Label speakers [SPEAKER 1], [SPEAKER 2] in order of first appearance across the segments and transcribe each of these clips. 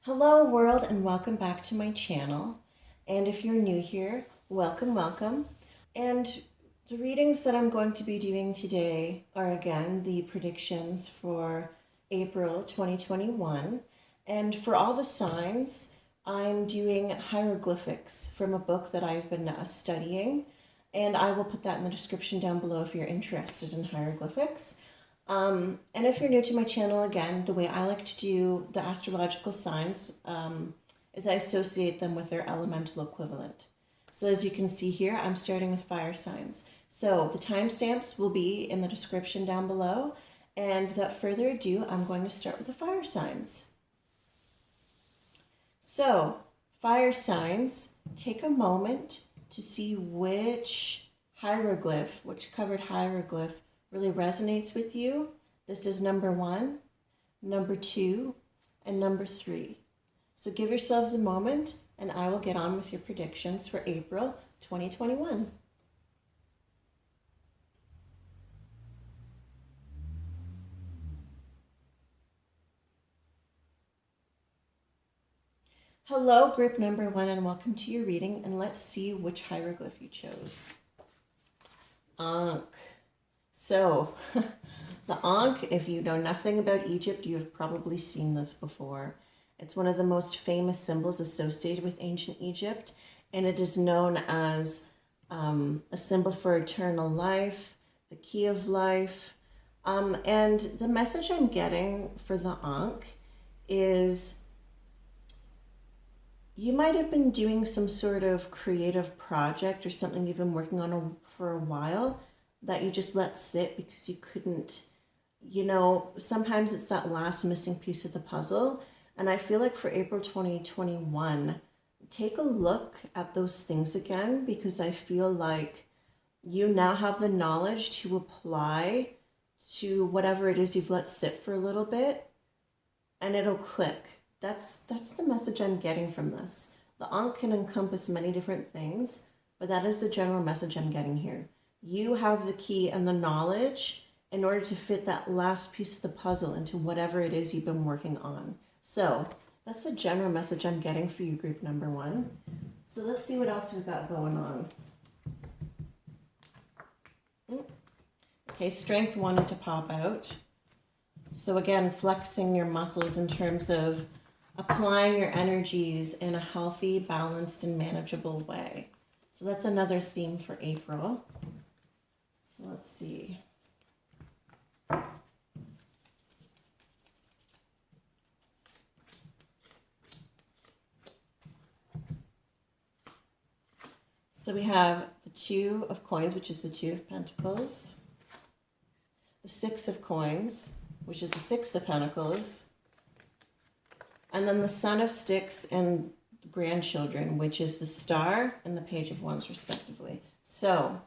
[SPEAKER 1] Hello world and welcome back to my channel. And if you're new here, welcome, welcome. And the readings that I'm going to be doing today are again the predictions for April 2021. And for all the signs, I'm doing hieroglyphics from a book that I've been studying. And I will put that in the description down below if you're interested in hieroglyphics. And if you're new to my channel, again, the way I like to do the astrological signs is I associate them with their elemental equivalent. So as you can see here, I'm starting with fire signs. So the timestamps will be in the description down below. And without further ado, I'm going to start with the fire signs. So fire signs, take a moment to see which hieroglyph, which covered hieroglyph really resonates with you. This is number 1, number 2, and number 3. So give yourselves a moment and I will get on with your predictions for April 2021. Hello, group number 1, and welcome to your reading. And let's see which hieroglyph you chose. Ankh. So, the Ankh, if you know nothing about Egypt, you have probably seen this before. It's one of the most famous symbols associated with ancient Egypt, and it is known as a symbol for eternal life, the key of life. And the message I'm getting for the Ankh is you might have been doing some sort of creative project or something you've been working on for a while that you just let sit because you couldn't, sometimes it's that last missing piece of the puzzle. And I feel like for April 2021, take a look at those things again, because I feel like you now have the knowledge to apply to whatever it is you've let sit for a little bit, and it'll click. That's the message I'm getting from this. The Ankh can encompass many different things, but that is the general message I'm getting here. You have the key and the knowledge in order to fit that last piece of the puzzle into whatever it is you've been working on. So that's the general message I'm getting for you, group number 1. So let's see what else we've got going on. Okay, strength wanted to pop out. So again, flexing your muscles in terms of applying your energies in a healthy, balanced, and manageable way. So that's another theme for April. So let's see. So we have the 2 of coins, which is the 2 of pentacles. The 6 of coins, which is the 6 of pentacles. And then the Son of Sticks and the grandchildren, which is the Star and the Page of Wands, respectively. So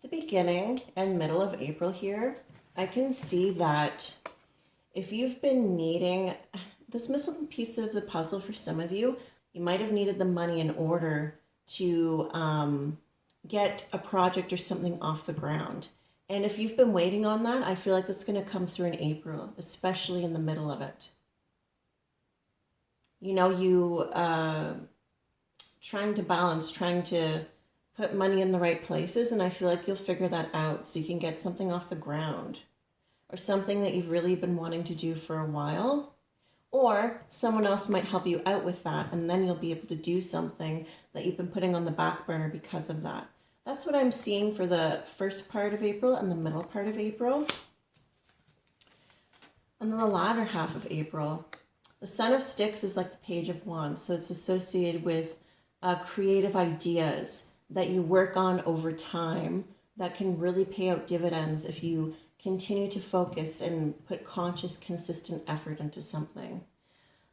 [SPEAKER 1] the beginning and middle of April here, I can see that if you've been needing this missing piece of the puzzle for some of you, you might have needed the money in order to get a project or something off the ground. And if you've been waiting on that, I feel like that's going to come through in April, especially in the middle of it. Trying to balance, trying to put money in the right places, and I feel like you'll figure that out so you can get something off the ground or something that you've really been wanting to do for a while, or someone else might help you out with that, and then you'll be able to do something that you've been putting on the back burner because of that. That's what I'm seeing for the first part of April and the middle part of April. And then the latter half of April, the Son of Sticks is like the Page of Wands, so it's associated with creative ideas that you work on over time that can really pay out dividends if you continue to focus and put conscious, consistent effort into something.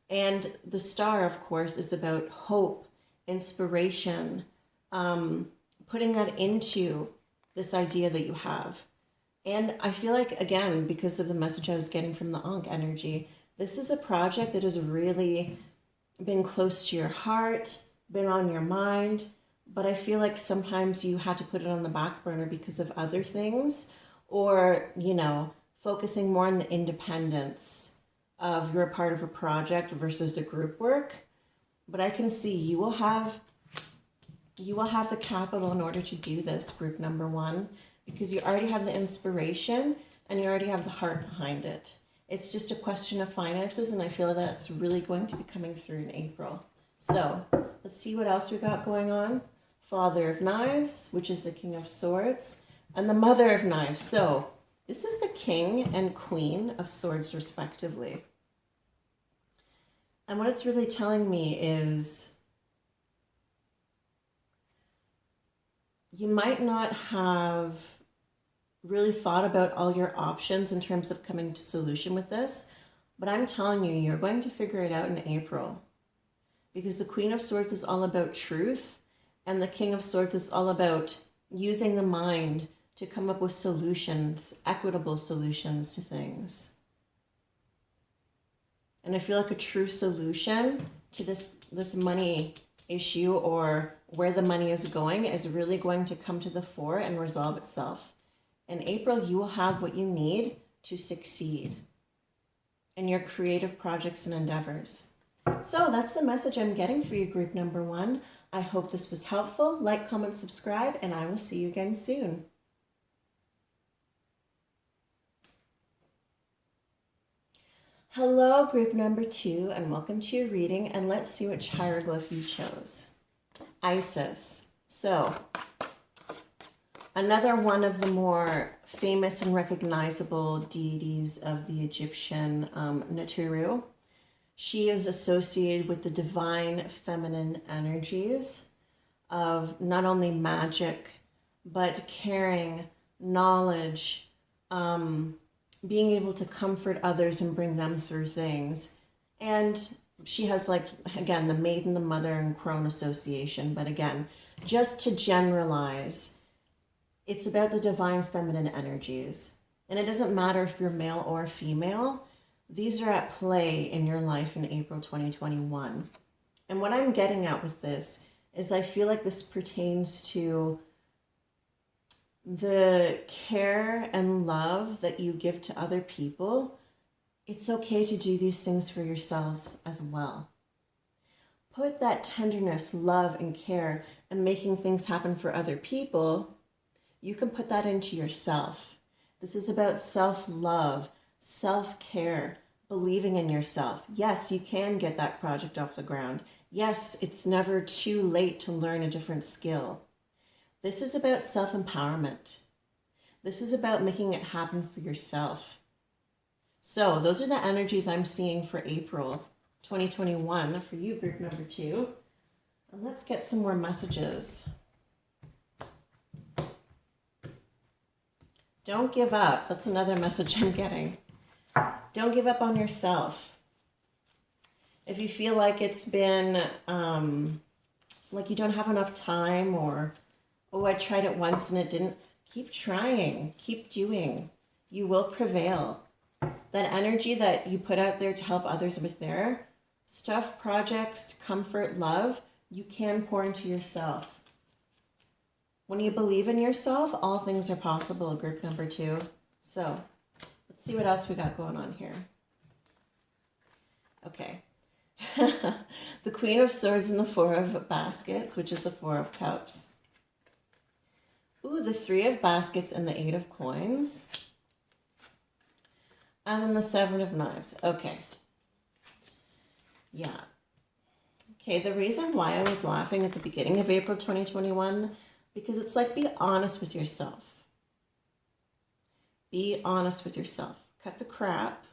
[SPEAKER 1] And the Star, of course, is about hope, inspiration, putting that into this idea that you have. And I feel like, again, because of the message I was getting from the Ankh energy, this is a project that has really been close to your heart, been on your mind, but I feel like sometimes you had to put it on the back burner because of other things, or, focusing more on the independence of you're a part of a project versus the group work. But I can see you will have the capital in order to do this, group number 1, because you already have the inspiration and you already have the heart behind it. It's just a question of finances, and I feel that's really going to be coming through in April. So let's see what else we got going on. Father of Knives, which is the King of Swords, and the Mother of Knives. So this is the King and Queen of Swords, respectively. And what it's really telling me is you might not have really thought about all your options in terms of coming to solution with this, but I'm telling you, you're going to figure it out in April. Because the Queen of Swords is all about truth, and the King of Swords is all about using the mind to come up with solutions, equitable solutions to things. And I feel like a true solution to this money issue, or where the money is going, is really going to come to the fore and resolve itself. In April, you will have what you need to succeed in your creative projects and endeavors. So that's the message I'm getting for you, group number 1. I hope this was helpful. Like, comment, subscribe, and I will see you again soon. Hello, group number 2, and welcome to your reading, and let's see which hieroglyph you chose. Isis. So, another one of the more famous and recognizable deities of the Egyptian Naturu. She is associated with the divine feminine energies of not only magic, but caring, knowledge, being able to comfort others and bring them through things. And she has, like, again, the maiden, the mother, and crone association. But again, just to generalize, it's about the divine feminine energies. And it doesn't matter if you're male or female. These are at play in your life in April 2021. And what I'm getting at with this is I feel like this pertains to the care and love that you give to other people. It's okay to do these things for yourselves as well. Put that tenderness, love, and care and making things happen for other people, you can put that into yourself. This is about self-love, self-care, believing in yourself. Yes, you can get that project off the ground. Yes, it's never too late to learn a different skill. This is about self-empowerment. This is about making it happen for yourself. So those are the energies I'm seeing for April 2021 for you, group number 2. And let's get some more messages. Don't give up. That's another message I'm getting. Don't give up on yourself. If you feel like it's been, like you don't have enough time, or, oh, I tried it once and it didn't, keep trying, keep doing. You will prevail. That energy that you put out there to help others with their stuff, projects, comfort, love, you can pour into yourself. When you believe in yourself, all things are possible, group number 2. So let's see what else we got going on here. Okay. The Queen of Swords and the 4 of Baskets, which is the 4 of Cups. Ooh, the 3 of Baskets and the 8 of Coins. And then the 7 of Knives. Okay. Yeah. Okay, the reason why I was laughing at the beginning of April 2021, because it's like, be honest with yourself. Be honest with yourself. Cut the crap.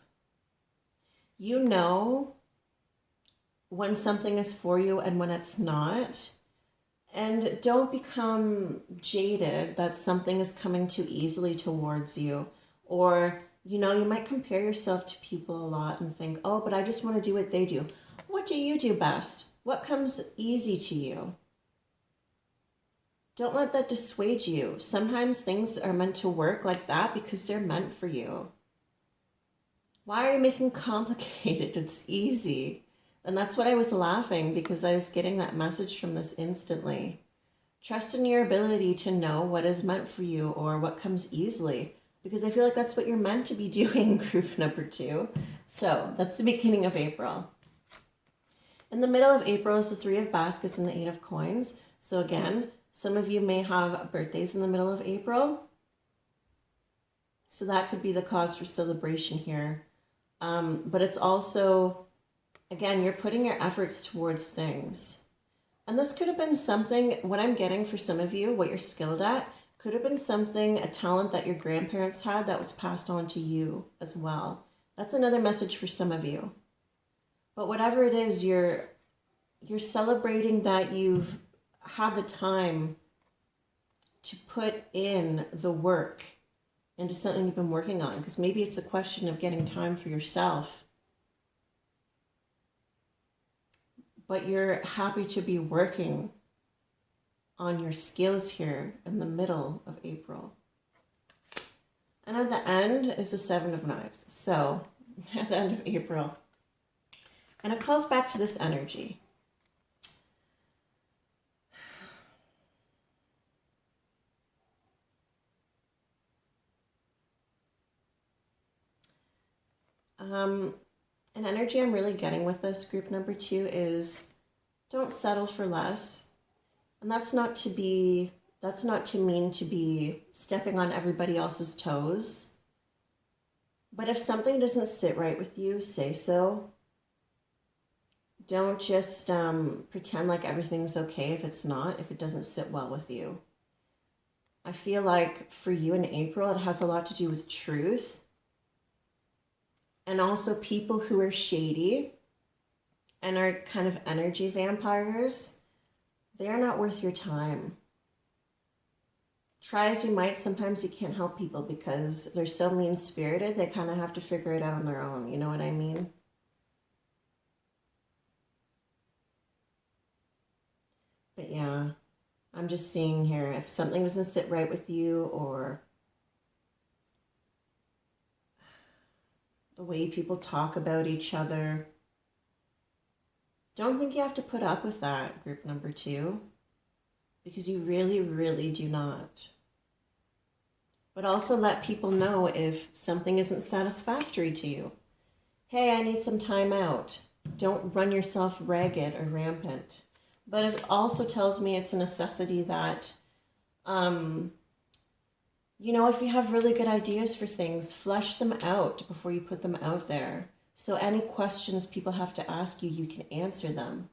[SPEAKER 1] You know when something is for you and when it's not. And don't become jaded that something is coming too easily towards you. Or, you know, you might compare yourself to people a lot and think, oh, but I just want to do what they do. What do you do best? What comes easy to you? Don't let that dissuade you. Sometimes things are meant to work like that because they're meant for you. Why are you making complicated? It's easy. And that's what I was laughing, because I was getting that message from this instantly. Trust in your ability to know what is meant for you or what comes easily. because I feel like that's what you're meant to be doing, group number 2. So that's the beginning of April. In the middle of April is the 3 of baskets and the 8 of coins. So again, some of you may have birthdays in the middle of April. So that could be the cause for celebration here. But it's also, again, you're putting your efforts towards things. And this could have been something, what I'm getting for some of you, what you're skilled at, could have been something, a talent that your grandparents had that was passed on to you as well. That's another message for some of you. But whatever it is, you're celebrating that you've had the time to put in the work into something you've been working on. Because maybe it's a question of getting time for yourself. But you're happy to be working on your skills here in the middle of April. And at the end is the 7 of Knives. So, at the end of April. And it calls back to this energy. An energy I'm really getting with this group number 2 is don't settle for less. And that's not to mean to be stepping on everybody else's toes. But if something doesn't sit right with you, say so. Don't just pretend like everything's okay if it's not, if it doesn't sit well with you. I feel like for you in April, it has a lot to do with truth. And also people who are shady and are kind of energy vampires, they are not worth your time. Try as you might, sometimes you can't help people because they're so mean-spirited, they kind of have to figure it out on their own. You know what I mean? But yeah, I'm just seeing here, if something doesn't sit right with you or the way people talk about each other, don't think you have to put up with that, group number 2, because you really, really do not. But also let people know if something isn't satisfactory to you. Hey, I need some time out. Don't run yourself ragged or rampant. But it also tells me it's a necessity that, you know, if you have really good ideas for things, flesh them out before you put them out there. So any questions people have to ask you, you can answer them.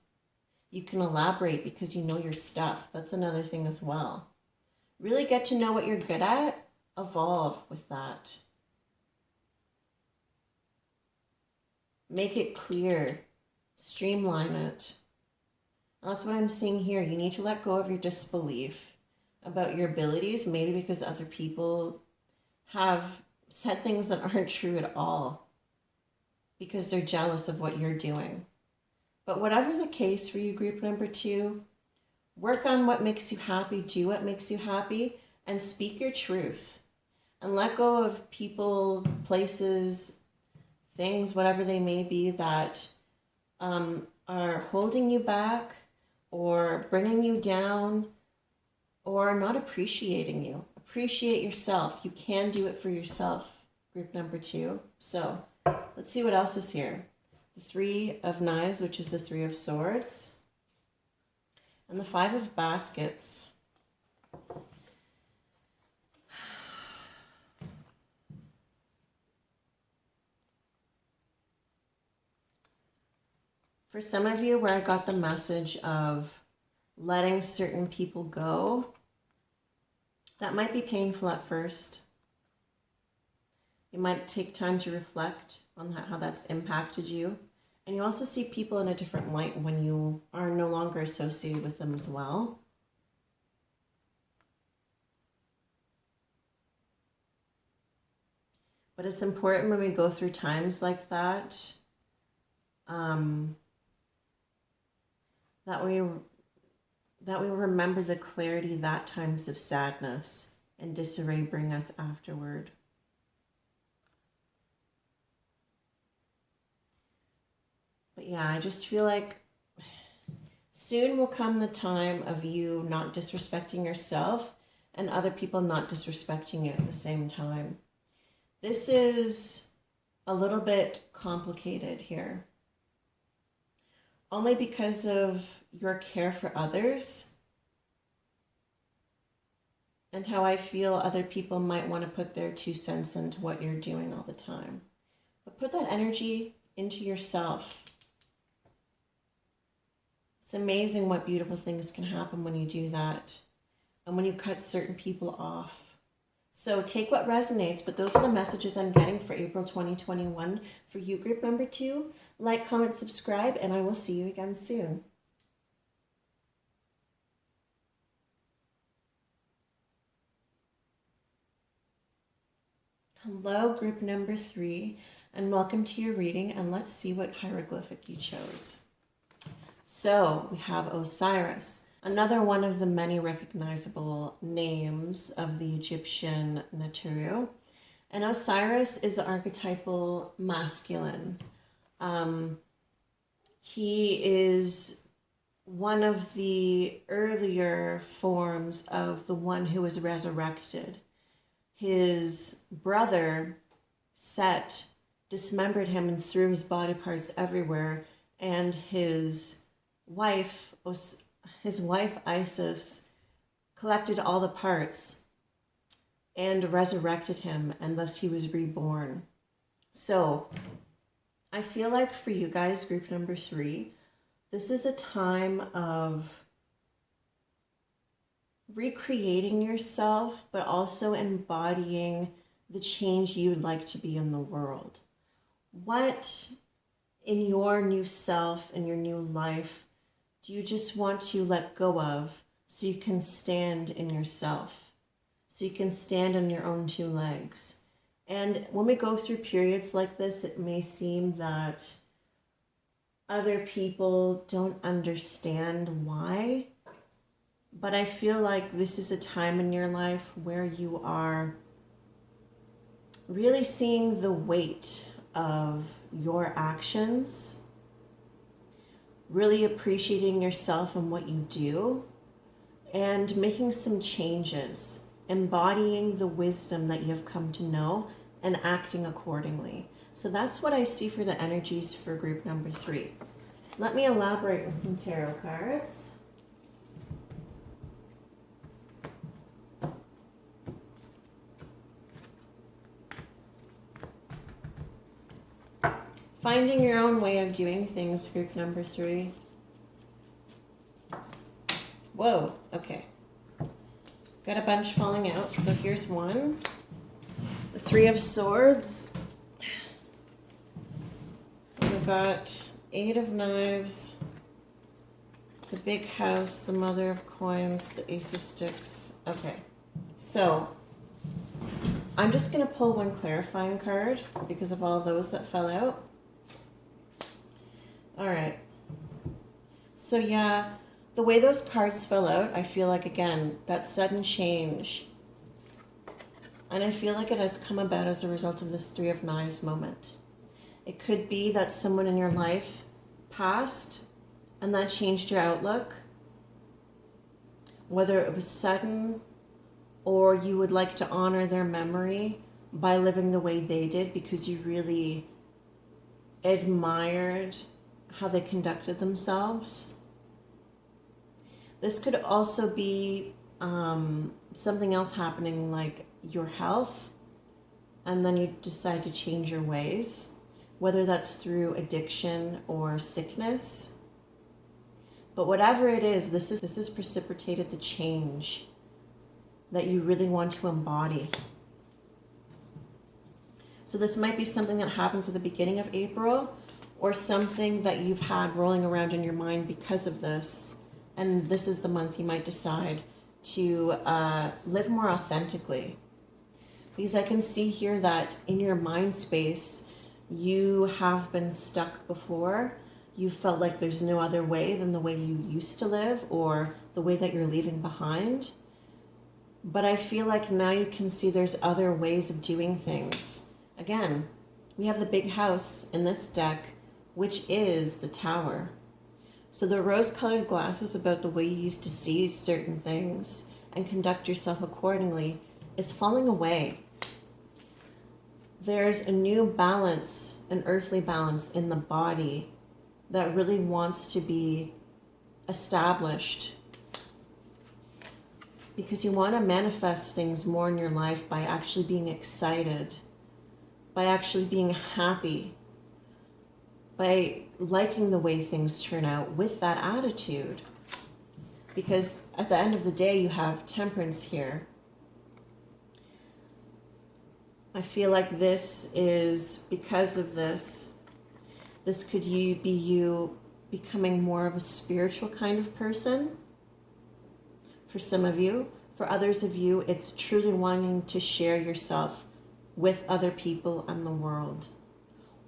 [SPEAKER 1] You can elaborate because you know your stuff. That's another thing as well. Really get to know what you're good at. Evolve with that. Make it clear. Streamline it. And that's what I'm seeing here. You need to let go of your disbelief about your abilities, maybe because other people have said things that aren't true at all because they're jealous of what you're doing. But whatever the case for you, group number 2, work on what makes you happy, do what makes you happy, and speak your truth. And let go of people, places, things, whatever they may be, that are holding you back or bringing you down or not appreciating you. Appreciate yourself. You can do it for yourself, group number 2. So let's see what else is here. The 3 of Knives, which is the 3 of Swords, and the 5 of Baskets. For some of you, where I got the message of letting certain people go, that might be painful at first. It might take time to reflect on how that's impacted you. And you also see people in a different light when you are no longer associated with them as well. But it's important when we go through times like that, that we remember the clarity that times of sadness and disarray bring us afterward. But yeah, I just feel like soon will come the time of you not disrespecting yourself and other people not disrespecting you at the same time. This is a little bit complicated here. Only because of your care for others and how I feel other people might want to put their 2 cents into what you're doing all the time. But put that energy into yourself. It's amazing what beautiful things can happen when you do that and when you cut certain people off. So take what resonates, but those are the messages I'm getting for April 2021 for you, group number 2. Like, comment, subscribe, and I will see you again soon. Hello, group number 3, and welcome to your reading, and let's see what hieroglyphic you chose. So we have Osiris, another one of the many recognizable names of the Egyptian Naturu. And Osiris is archetypal masculine. He is one of the earlier forms of the one who was resurrected. His brother, Set, dismembered him and threw his body parts everywhere, and his wife Isis collected all the parts and resurrected him, and thus he was reborn. So I feel like for you guys, group number 3, this is a time of recreating yourself, but also embodying the change you would like to be in the world. What in your new self, in your new life, do you just want to let go of so you can stand in yourself, so you can stand on your own 2 legs? And when we go through periods like this, it may seem that other people don't understand why, but I feel like this is a time in your life where you are really seeing the weight of your actions, really appreciating yourself and what you do, and making some changes, embodying the wisdom that you have come to know and acting accordingly. So that's what I see for the energies for group number 3. So let me elaborate with some tarot cards. Finding your own way of doing things, group number 3. Whoa, okay. Got a bunch falling out, so here's one. The 3 of Swords. We got 8 of Knives, the Big House, the Mother of Coins, the Ace of Sticks. Okay, so I'm just going to pull one clarifying card because of all those that fell out. All right. So yeah, the way those cards fell out, I feel like, again, that sudden change. And I feel like it has come about as a result of this 3 of Knives moment. It could be that someone in your life passed and that changed your outlook. Whether it was sudden or you would like to honor their memory by living the way they did because you really admired how they conducted themselves. This could also be something else happening, like your health, and then you decide to change your ways, whether that's through addiction or sickness. But whatever it is, this has precipitated the change that you really want to embody. So this might be something that happens at the beginning of April, or something that you've had rolling around in your mind because of this. And this is the month you might decide to live more authentically. Because I can see here that in your mind space, you have been stuck before. You felt like there's no other way than the way you used to live or the way that you're leaving behind. But I feel like now you can see there's other ways of doing things. Again, we have the Big House in this deck, which is the Tower. So the rose-colored glasses about the way you used to see certain things and conduct yourself accordingly is falling away. there's a new balance, an earthly balance in the body that really wants to be established, because you want to manifest things more in your life by actually being excited, by actually being happy, by liking the way things turn out with that attitude. Because at the end of the day, you have Temperance here. I feel like this is, because of this could be you becoming more of a spiritual kind of person. For some of you, for others of you, it's truly wanting to share yourself with other people and the world.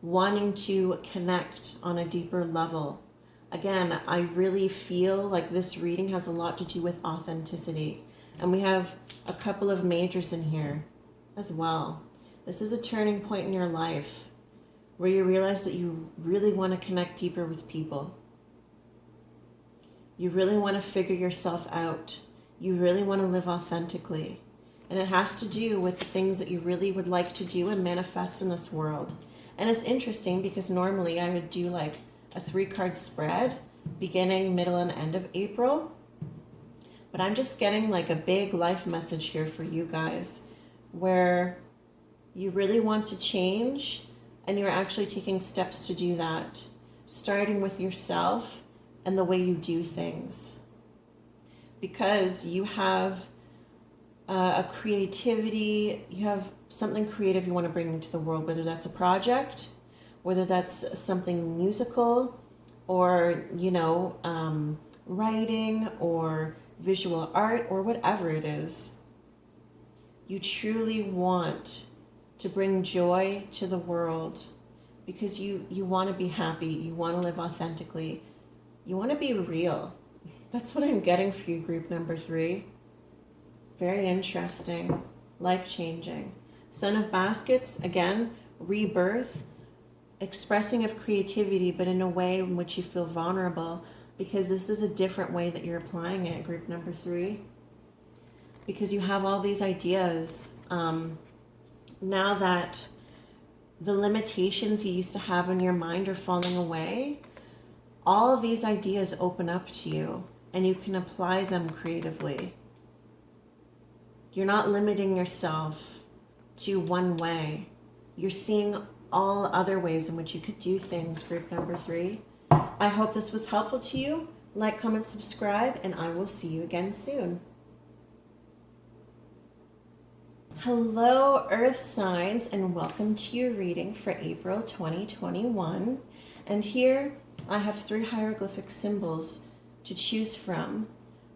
[SPEAKER 1] Wanting to connect on a deeper level. Again, I really feel like this reading has a lot to do with authenticity. And we have a couple of majors in here as well. This is a turning point in your life where you realize that you really want to connect deeper with people. You really want to figure yourself out. You really want to live authentically. And it has to do with the things that you really would like to do and manifest in this world. And it's interesting because normally I would do like a 3-card spread beginning, middle, and end of April. But I'm just getting like a big life message here for you guys where you really want to change and you're actually taking steps to do that, starting with yourself and the way you do things. Because you have a creativity, you have something creative you want to bring into the world, whether that's a project, whether that's something musical, or, you know, writing or visual art or whatever it is. You truly want to bring joy to the world because you want to be happy, you want to live authentically, you want to be real. That's what I'm getting for you, group number 3. Very interesting, life-changing. Son of Baskets, again, rebirth, expressing of creativity, but in a way in which you feel vulnerable, because this is a different way that you're applying it, group number 3. Because you have all these ideas. Now that the limitations you used to have in your mind are falling away, all of these ideas open up to you and you can apply them creatively. You're not limiting yourself to one way. You're seeing all other ways in which you could do things, group number 3. I hope this was helpful to you. Like, comment, subscribe, and I will see you again soon. Hello, Earth signs, and welcome to your reading for April 2021. And here I have 3 hieroglyphic symbols to choose from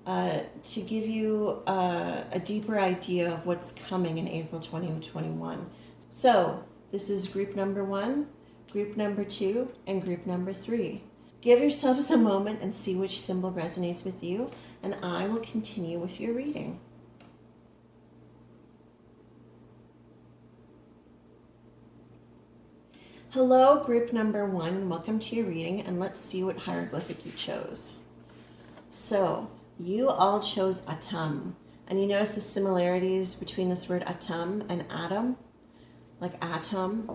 [SPEAKER 1] to give you a deeper idea of what's coming in April 2021. So this is group number 1, group number 2, and group number 3. Give yourselves a moment and see which symbol resonates with you, and I will continue with your reading. Hello, group number 1, and welcome to your reading, and let's see what hieroglyphic you chose. So, you all chose Atum, and you notice the similarities between this word Atum and atom, like atom,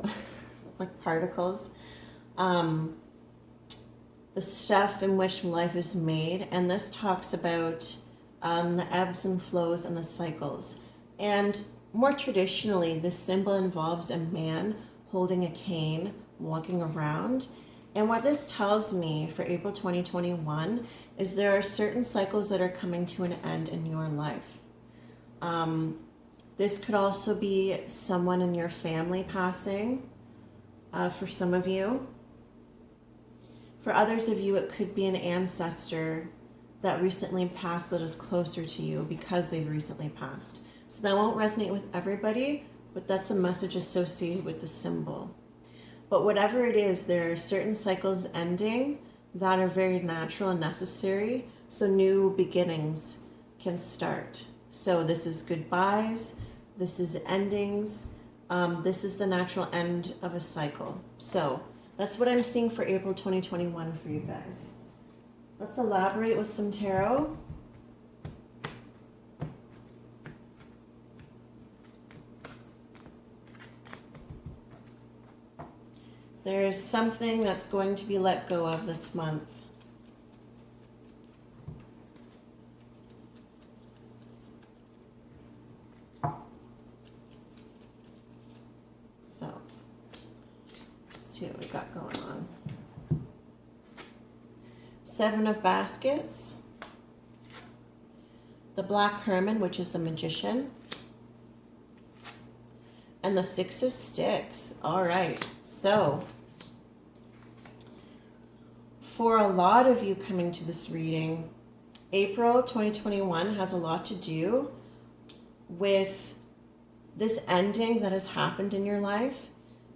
[SPEAKER 1] like particles. The stuff in which life is made, and this talks about the ebbs and flows and the cycles. And more traditionally, this symbol involves a man holding a cane, walking around. And what this tells me for April 2021 is there are certain cycles that are coming to an end in your life. This could also be someone in your family passing, for some of you. For others of you, it could be an ancestor that recently passed that is closer to you because they've recently passed. So that won't resonate with everybody, but that's a message associated with the symbol. But whatever it is, there are certain cycles ending that are very natural and necessary, so new beginnings can start. So this is goodbyes, this is endings, this is the natural end of a cycle. So that's what I'm seeing for April 2021 for you guys. Let's elaborate with some tarot. There is something that's going to be let go of this month. So, let's see what we got going on. 7 of Baskets. The Black Hermit, which is the Magician. And the 6 of Sticks. All right. So, for a lot of you coming to this reading, April 2021 has a lot to do with this ending that has happened in your life,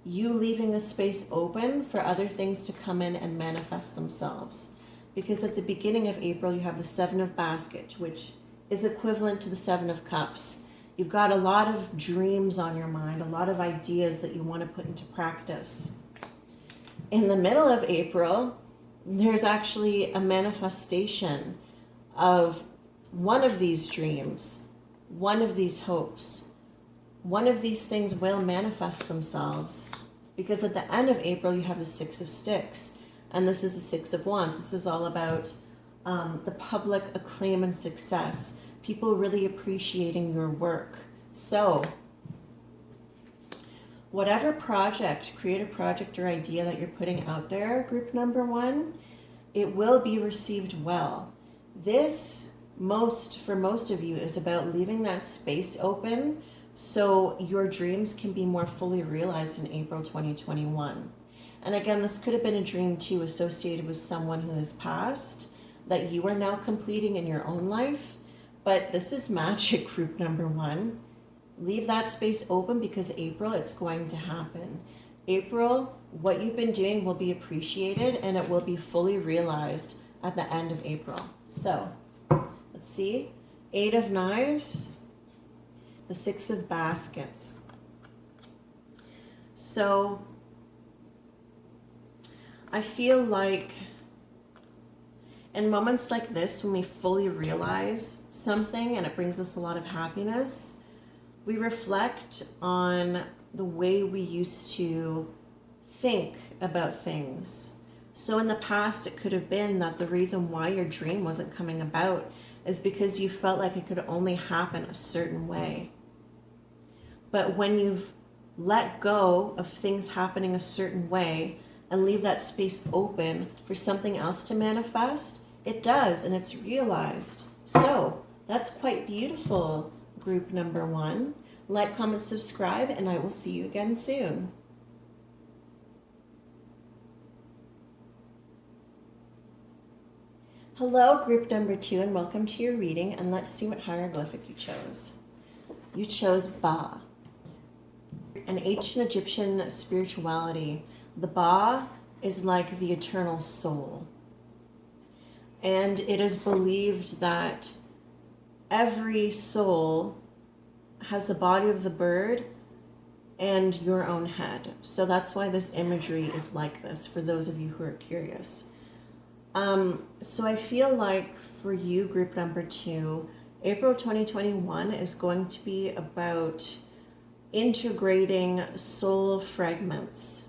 [SPEAKER 1] you leaving a space open for other things to come in and manifest themselves. Because at the beginning of April, you have the 7 of Baskets, which is equivalent to the 7 of Cups. You've got a lot of dreams on your mind, a lot of ideas that you want to put into practice. In the middle of April, there's actually a manifestation of one of these dreams, one of these hopes. One of these things will manifest themselves, because at the end of April, you have the 6 of Sticks, and this is the 6 of Wands. This is all about the public acclaim and success, people really appreciating your work. So, whatever project, creative project or idea that you're putting out there, group number 1, it will be received well. This, for most of you, is about leaving that space open so your dreams can be more fully realized in April 2021. And again, this could have been a dream too associated with someone who has passed that you are now completing in your own life. But this is magic, group number 1. Leave that space open, because April, it's going to happen. April, what you've been doing will be appreciated and it will be fully realized at the end of April. So, let's see. 8 of Knives, the 6 of Baskets. So, I feel like in moments like this, when we fully realize something and it brings us a lot of happiness, we reflect on the way we used to think about things. So in the past, it could have been that the reason why your dream wasn't coming about is because you felt like it could only happen a certain way. But when you've let go of things happening a certain way and leave that space open for something else to manifest, it does, and it's realized. So that's quite beautiful, group number 1. Like, comment, subscribe, and I will see you again soon. Hello, group number 2, and welcome to your reading, and let's see what hieroglyphic you chose. You chose Ba, an ancient Egyptian spirituality. The Ba is like the eternal soul. And it is believed that every soul has the body of the bird and your own head. So that's why this imagery is like this, for those of you who are curious. So I feel like for you, group number 2, April 2021 is going to be about integrating soul fragments.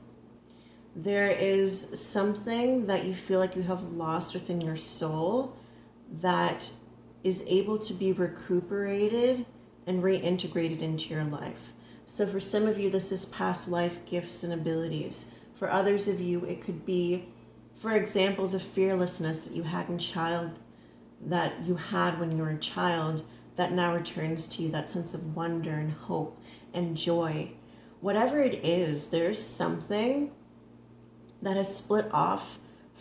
[SPEAKER 1] There is something that you feel like you have lost within your soul that is able to be recuperated and reintegrated into your life. So for some of you, this is past life gifts and abilities. For others of you, it could be, for example, the fearlessness that you had when you were a child that now returns to you, that sense of wonder and hope and joy. Whatever it is, there's something that has split off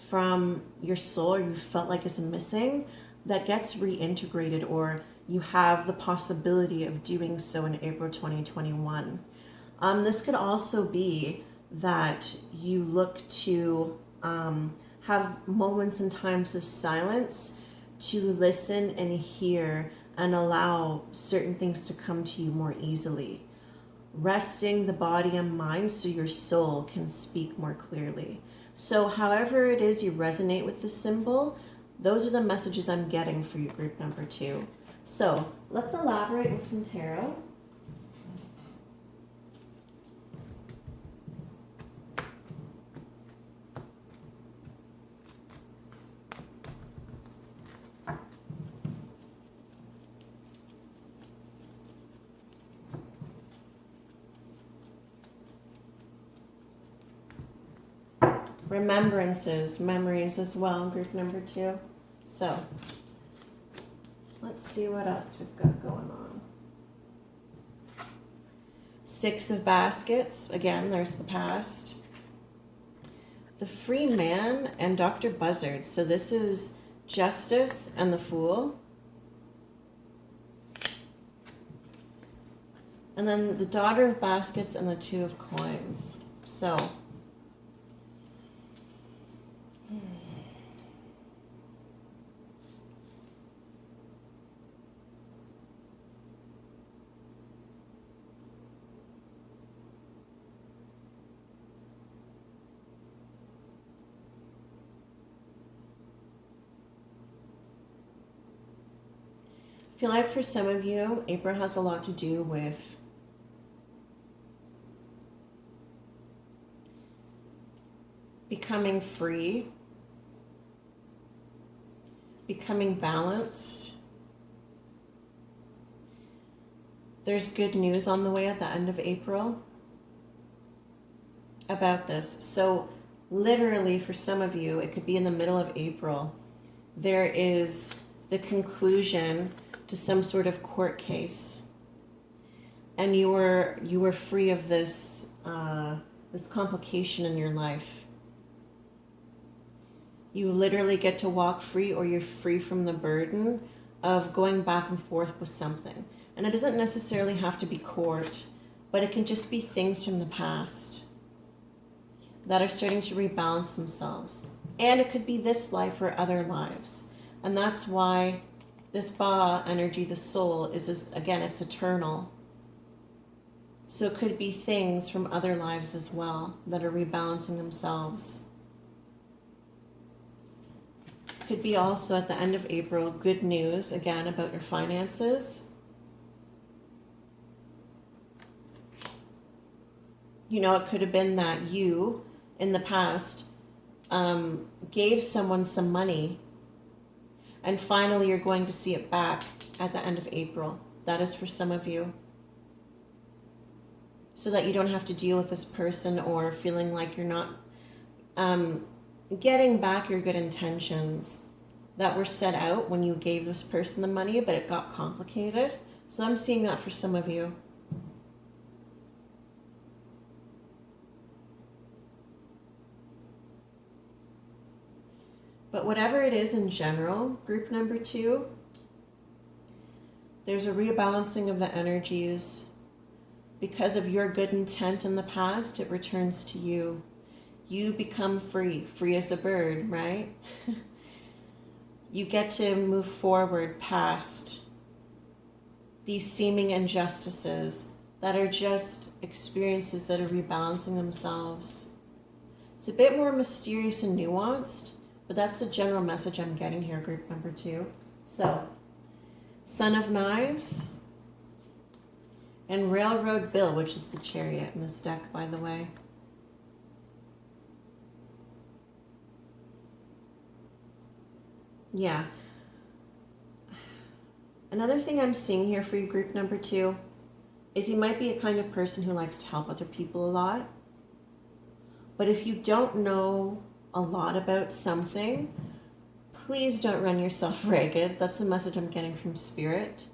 [SPEAKER 1] from your soul, or you felt like is missing, that gets reintegrated, or you have the possibility of doing so in April 2021. This could also be that you look to have moments and times of silence to listen and hear and allow certain things to come to you more easily. Resting the body and mind so your soul can speak more clearly. So however it is you resonate with the symbol, those are the messages I'm getting for you, group number 2. So let's elaborate with some tarot. remembrances, memories as well, group number 2. So, let's see what else we've got going on. 6 of baskets. Again, there's the past. The Free Man and Dr. Buzzard. So this is Justice and the Fool. And then the Daughter of Baskets and the 2 of Coins. So, I feel like for some of you, April has a lot to do with becoming free, becoming balanced. There's good news on the way at the end of April about this. So literally for some of you, it could be in the middle of April, there is the conclusion to some sort of court case, and you were free of this this complication in your life. You literally get to walk free, or you're free from the burden of going back and forth with something. And it doesn't necessarily have to be court, but it can just be things from the past that are starting to rebalance themselves. And it could be this life or other lives. And that's why this Ba energy, the soul, is, again, it's eternal. So it could be things from other lives as well that are rebalancing themselves. Could be also at the end of April, good news, again, about your finances. You know, it could have been that you, in the past, gave someone some money, and finally you're going to see it back at the end of April. That is for some of you. So that you don't have to deal with this person or feeling like you're not getting back your good intentions that were set out when you gave this person the money, but it got complicated. So I'm seeing that for some of you. But whatever it is in general, group number 2, there's a rebalancing of the energies. Because of your good intent in the past, it returns to you. You become free, free as a bird, right? You get to move forward past these seeming injustices that are just experiences that are rebalancing themselves. It's a bit more mysterious and nuanced, but that's the general message I'm getting here, group number 2. So, Son of Knives and Railroad Bill, which is the Chariot in this deck, by the way. Yeah. Another thing I'm seeing here for you, group number 2, is you might be a kind of person who likes to help other people a lot. But if you don't know a lot about something, please don't run yourself ragged. That's the message I'm getting from Spirit.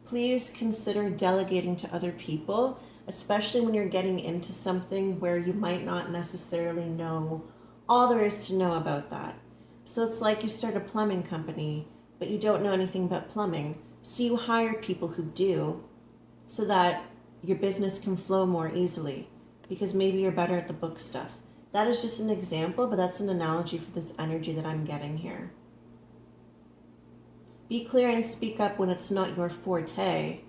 [SPEAKER 1] Please consider delegating to other people, especially when you're getting into something where you might not necessarily know all there is to know about that. So it's like you start a plumbing company, but you don't know anything about plumbing. So you hire people who do, so that your business can flow more easily, because maybe you're better at the book stuff. That is just an example, but that's an analogy for this energy that I'm getting here. Be clear and speak up when it's not your forte.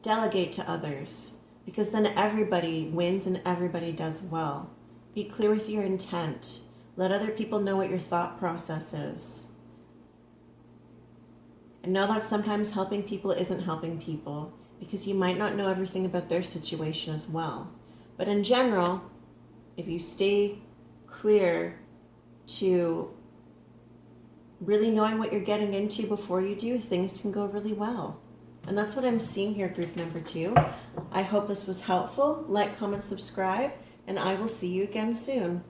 [SPEAKER 1] Delegate to others, because then everybody wins and everybody does well. Be clear with your intent. Let other people know what your thought process is. And know that sometimes helping people isn't helping people, because you might not know everything about their situation as well. But in general, if you stay clear to really knowing what you're getting into before you do, things can go really well. And that's what I'm seeing here, group number 2. I hope this was helpful. Like, comment, subscribe, and I will see you again soon.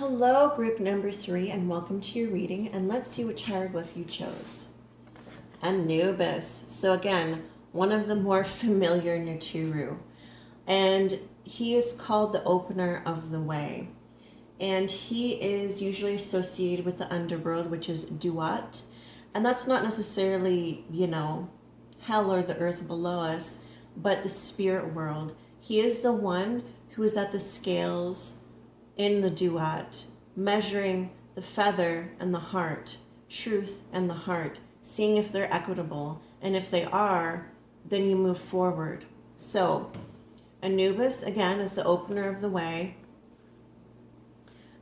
[SPEAKER 1] Hello, group number 3, and welcome to your reading. And let's see which hieroglyph you chose. Anubis. So again, one of the more familiar Naturu. And he is called the opener of the way. And he is usually associated with the underworld, which is Duat. And that's not necessarily, hell or the earth below us, but the spirit world. He is the one who is at the scales in the Duat, measuring the feather and the heart, truth and the heart, seeing if they're equitable. And if they are, then you move forward. So Anubis, again, is the opener of the way.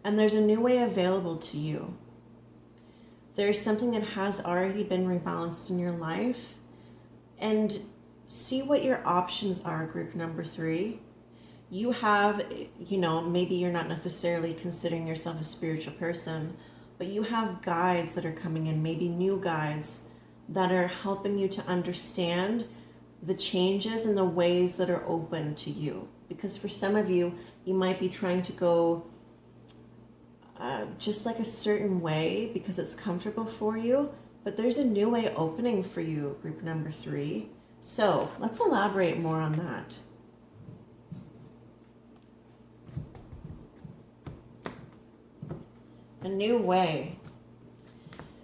[SPEAKER 1] And there's a new way available to you. There's something that has already been rebalanced in your life. And see what your options are, group number 3. You have, maybe you're not necessarily considering yourself a spiritual person, but you have guides that are coming in, maybe new guides that are helping you to understand the changes and the ways that are open to you. Because for some of you, you might be trying to go just like a certain way because it's comfortable for you, but there's a new way opening for you, group number 3. So let's elaborate more on that. A new way.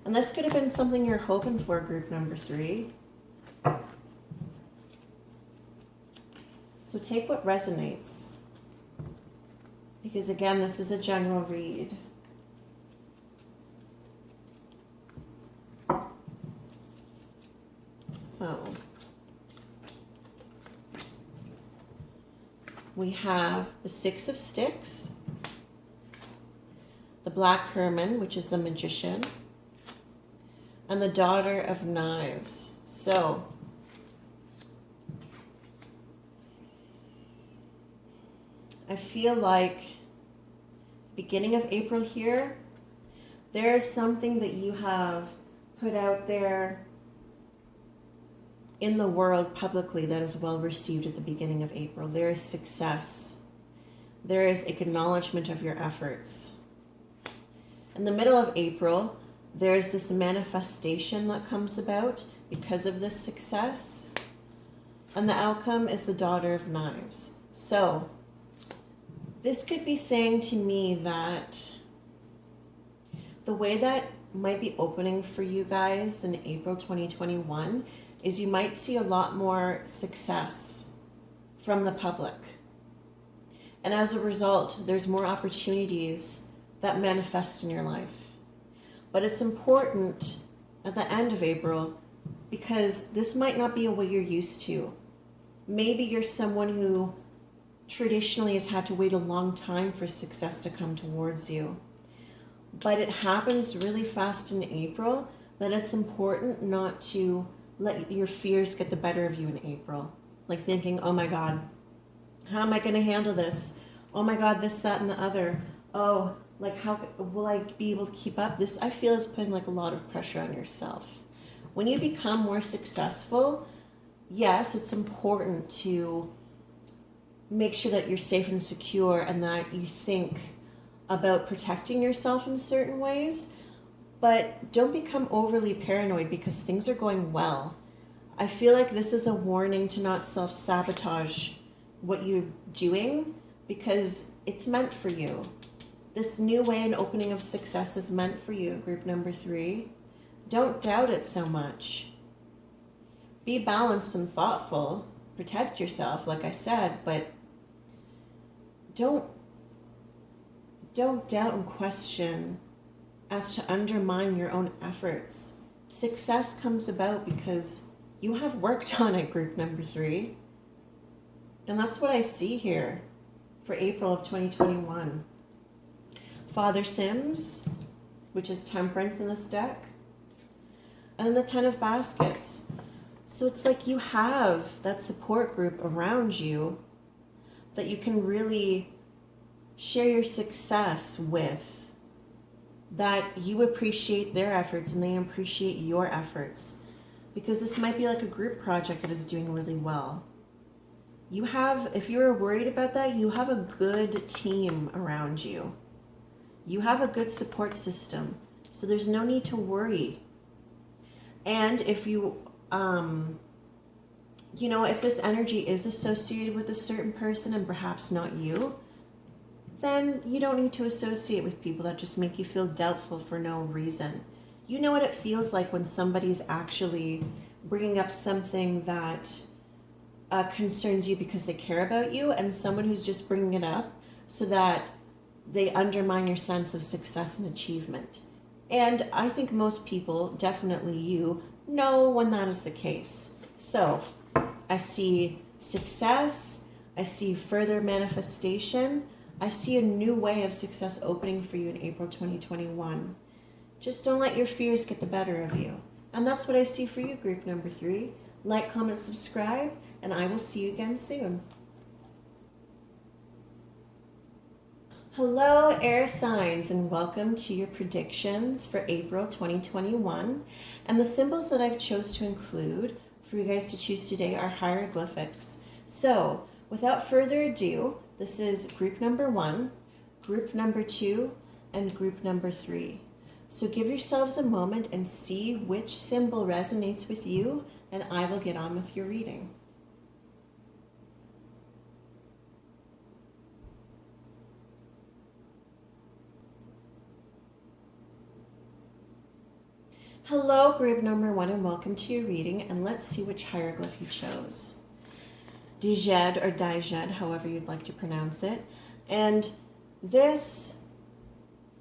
[SPEAKER 1] And this could have been something you're hoping for, group number 3. So take what resonates. Because again, this is a general read. So we have the 6 of Sticks, the Black Herman, which is the Magician, and the Daughter of Knives. So I feel like beginning of April here, there is something that you have put out there in the world publicly that is well received at the beginning of April. There is success. There is acknowledgement of your efforts. In the middle of April, there's this manifestation that comes about because of this success. And the outcome is the Daughter of Knives. So this could be saying to me that the way that might be opening for you guys in April 2021 is you might see a lot more success from the public. And as a result, there's more opportunities that manifest in your life. But it's important at the end of April because this might not be a way you're used to. Maybe you're someone who traditionally has had to wait a long time for success to come towards you. But it happens really fast in April that it's important not to let your fears get the better of you in April. Like thinking, oh my God, how am I going to handle this? Oh my God, this, that, and the other. Oh, like how will I be able to keep up? This, I feel, is putting like a lot of pressure on yourself. When you become more successful, yes, it's important to make sure that you're safe and secure and that you think about protecting yourself in certain ways. But don't become overly paranoid because things are going well. I feel like this is a warning to not self-sabotage what you're doing because it's meant for you. This new way and opening of success is meant for you, group number 3. Don't doubt it so much. Be balanced and thoughtful. Protect yourself, like I said, but don't doubt and question as to undermine your own efforts. Success comes about because you have worked on it, group number 3. And that's what I see here for April of 2021. Father Sims, which is Temperance in this deck, and then the 10 of Baskets. So it's like you have that support group around you that you can really share your success with, that you appreciate their efforts and they appreciate your efforts, because this might be like a group project that is doing really well. You have, if you're worried about that, you have a good team around you. You have a good support system, so there's no need to worry. And if you, if this energy is associated with a certain person and perhaps not you, then you don't need to associate with people that just make you feel doubtful for no reason. You know what it feels like when somebody's actually bringing up something that concerns you because they care about you, and someone who's just bringing it up so that they undermine your sense of success and achievement. And I think most people, definitely you, know when that is the case. So I see success, I see further manifestation, I see a new way of success opening for you in April 2021. Just don't let your fears get the better of you. And that's what I see for you, group number 3. Like, comment, subscribe, and I will see you again soon. Hello, air signs, and welcome to your predictions for April 2021. And the symbols that I've chose to include for you guys to choose today are hieroglyphics. So, without further ado, this is group number 1, group number 2, and group number 3. So give yourselves a moment and see which symbol resonates with you, and I will get on with your reading. Hello, group number 1, and welcome to your reading, and let's see which hieroglyph you chose. Dijed or Dijed, however you'd like to pronounce it. And this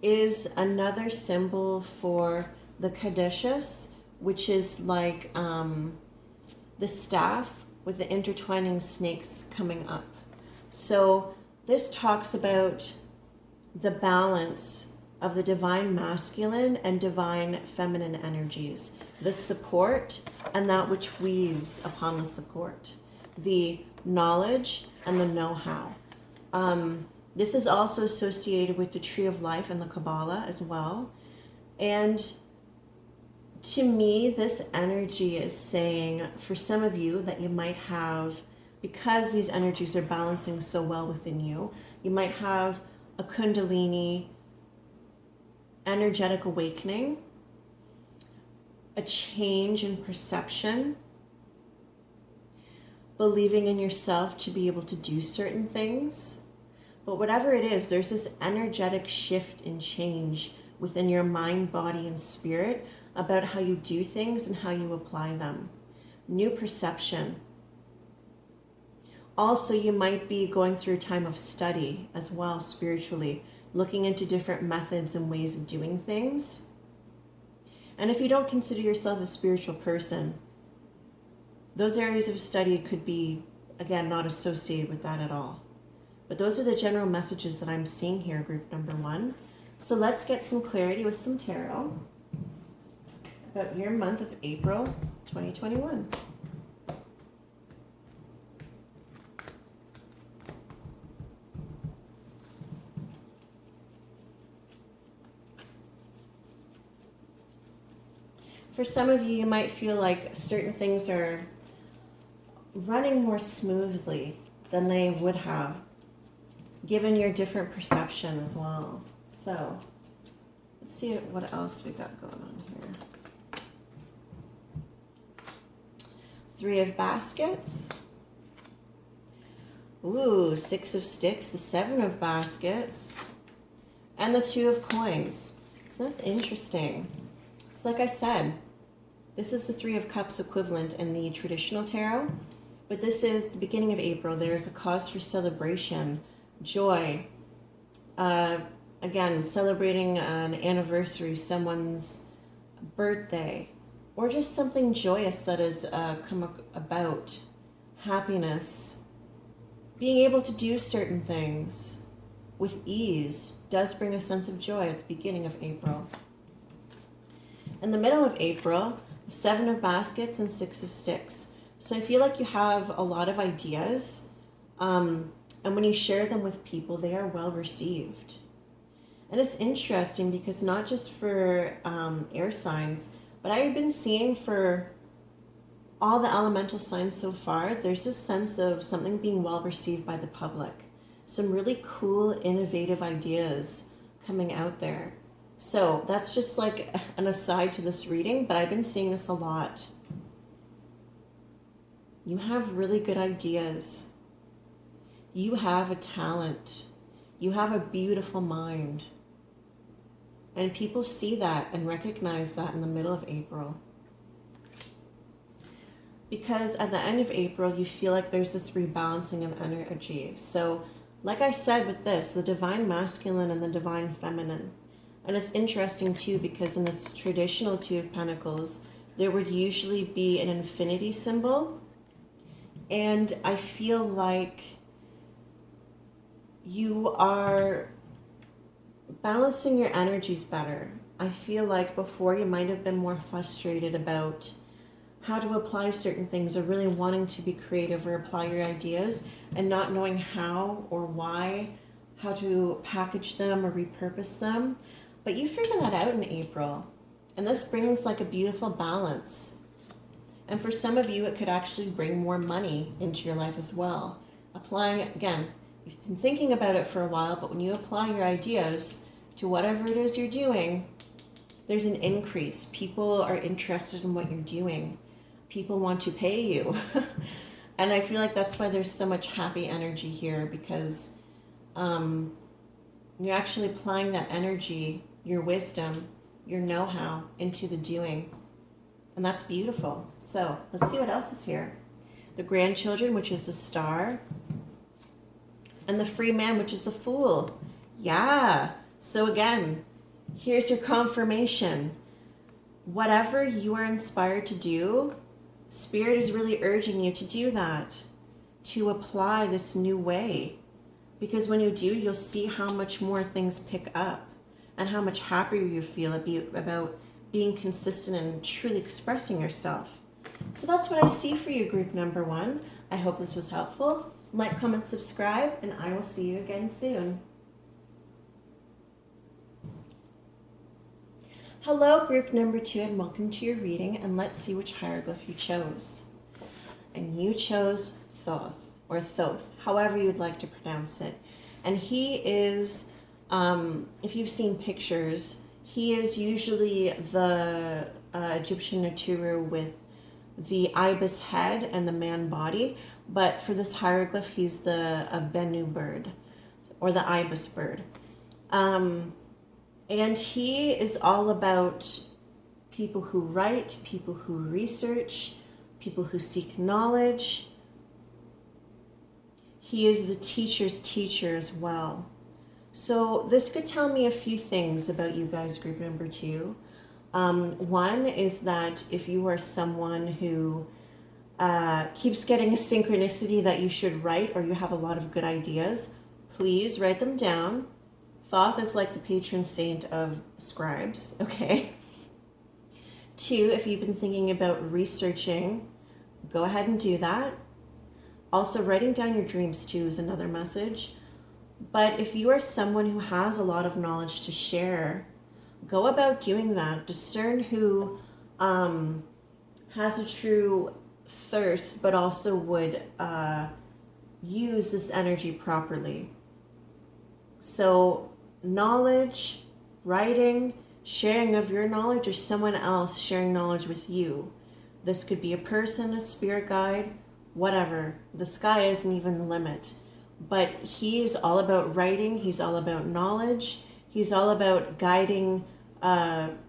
[SPEAKER 1] is another symbol for the caduceus, which is like the staff with the intertwining snakes coming up. So this talks about the balance of the divine masculine and divine feminine energies, the support and that which weaves upon the support, the knowledge and the know-how. This is also associated with the Tree of Life and the Kabbalah as well. And to me, this energy is saying for some of you that you might have, because these energies are balancing so well within you, you might have a Kundalini energetic awakening, a change in perception, believing in yourself to be able to do certain things. But whatever it is, there's this energetic shift and change within your mind, body, and spirit about how you do things and how you apply them. New perception. Also, you might be going through a time of study as well, spiritually, looking into different methods and ways of doing things. And if you don't consider yourself a spiritual person, those areas of study could be, again, not associated with that at all. But those are the general messages that I'm seeing here, group number 1. So let's get some clarity with some tarot about your month of April 2021. For some of you, you might feel like certain things are running more smoothly than they would have, given your different perception as well. So, let's see what else we got going on here. 3 of baskets. Ooh, 6 of sticks, the 7 of baskets, and the 2 of coins. So that's interesting. So like I said, this is the 3 of Cups equivalent in the traditional tarot, but this is the beginning of April. There is a cause for celebration, joy. Again, celebrating an anniversary, someone's birthday, or just something joyous that has come about. Happiness. Being able to do certain things with ease does bring a sense of joy at the beginning of April. In the middle of April, 7 of baskets and 6 of sticks. So I feel like you have a lot of ideas, and when you share them with people, they are well received. And it's interesting because not just for air signs, but I've been seeing for all the elemental signs so far, there's this sense of something being well received by the public. Some really cool, innovative ideas coming out there. So that's just like an aside to this reading, but I've been seeing this a lot. You have really good ideas. You have a talent. You have a beautiful mind. And people see that and recognize that in the middle of April. Because at the end of April, you feel like there's this rebalancing of energy. So, like I said with this, the divine masculine and the divine feminine. And it's interesting too, because in its traditional Two of Pentacles, there would usually be an infinity symbol. And I feel like you are balancing your energies better. I feel like before you might have been more frustrated about how to apply certain things, or really wanting to be creative or apply your ideas and not knowing how or why, how to package them or repurpose them. But you figure that out in April. And this brings like a beautiful balance. And for some of you, it could actually bring more money into your life as well. Applying it, again, you've been thinking about it for a while, but when you apply your ideas to whatever it is you're doing, there's an increase. People are interested in what you're doing. People want to pay you. And I feel like that's why there's so much happy energy here, because you're actually applying that energy, your wisdom, your know-how into the doing. And that's beautiful. So let's see what else is here. The grandchildren, which is the Star. And the free man, which is the Fool. Yeah. So again, here's your confirmation. Whatever you are inspired to do, Spirit is really urging you to do that, to apply this new way. Because when you do, you'll see how much more things pick up and how much happier you feel about being consistent and truly expressing yourself. So that's what I see for you, group number 1. I hope this was helpful. Like, comment, subscribe, and I will see you again soon. Hello, group number 2, and welcome to your reading, and let's see which hieroglyph you chose. And you chose Thoth, or Thoth, however you'd like to pronounce it. And he is, if you've seen pictures, he is usually the Egyptian Naturu with the ibis head and the man body, but for this hieroglyph, he's the Bennu bird, or the ibis bird. And he is all about people who write, people who research, people who seek knowledge. He is the teacher's teacher as well. So this could tell me a few things about you guys, group number 2. One is that if you are someone who keeps getting a synchronicity that you should write, or you have a lot of good ideas, please write them down. Thoth is like the patron saint of scribes, okay? 2, if you've been thinking about researching, go ahead and do that. Also, writing down your dreams too is another message. But if you are someone who has a lot of knowledge to share, go about doing that. Discern who has a true thirst, but also would use this energy properly. So knowledge, writing, sharing of your knowledge, or someone else sharing knowledge with you. This could be a person, a spirit guide, whatever. The sky isn't even the limit. But he is all about writing. He's all about knowledge. He's all about guiding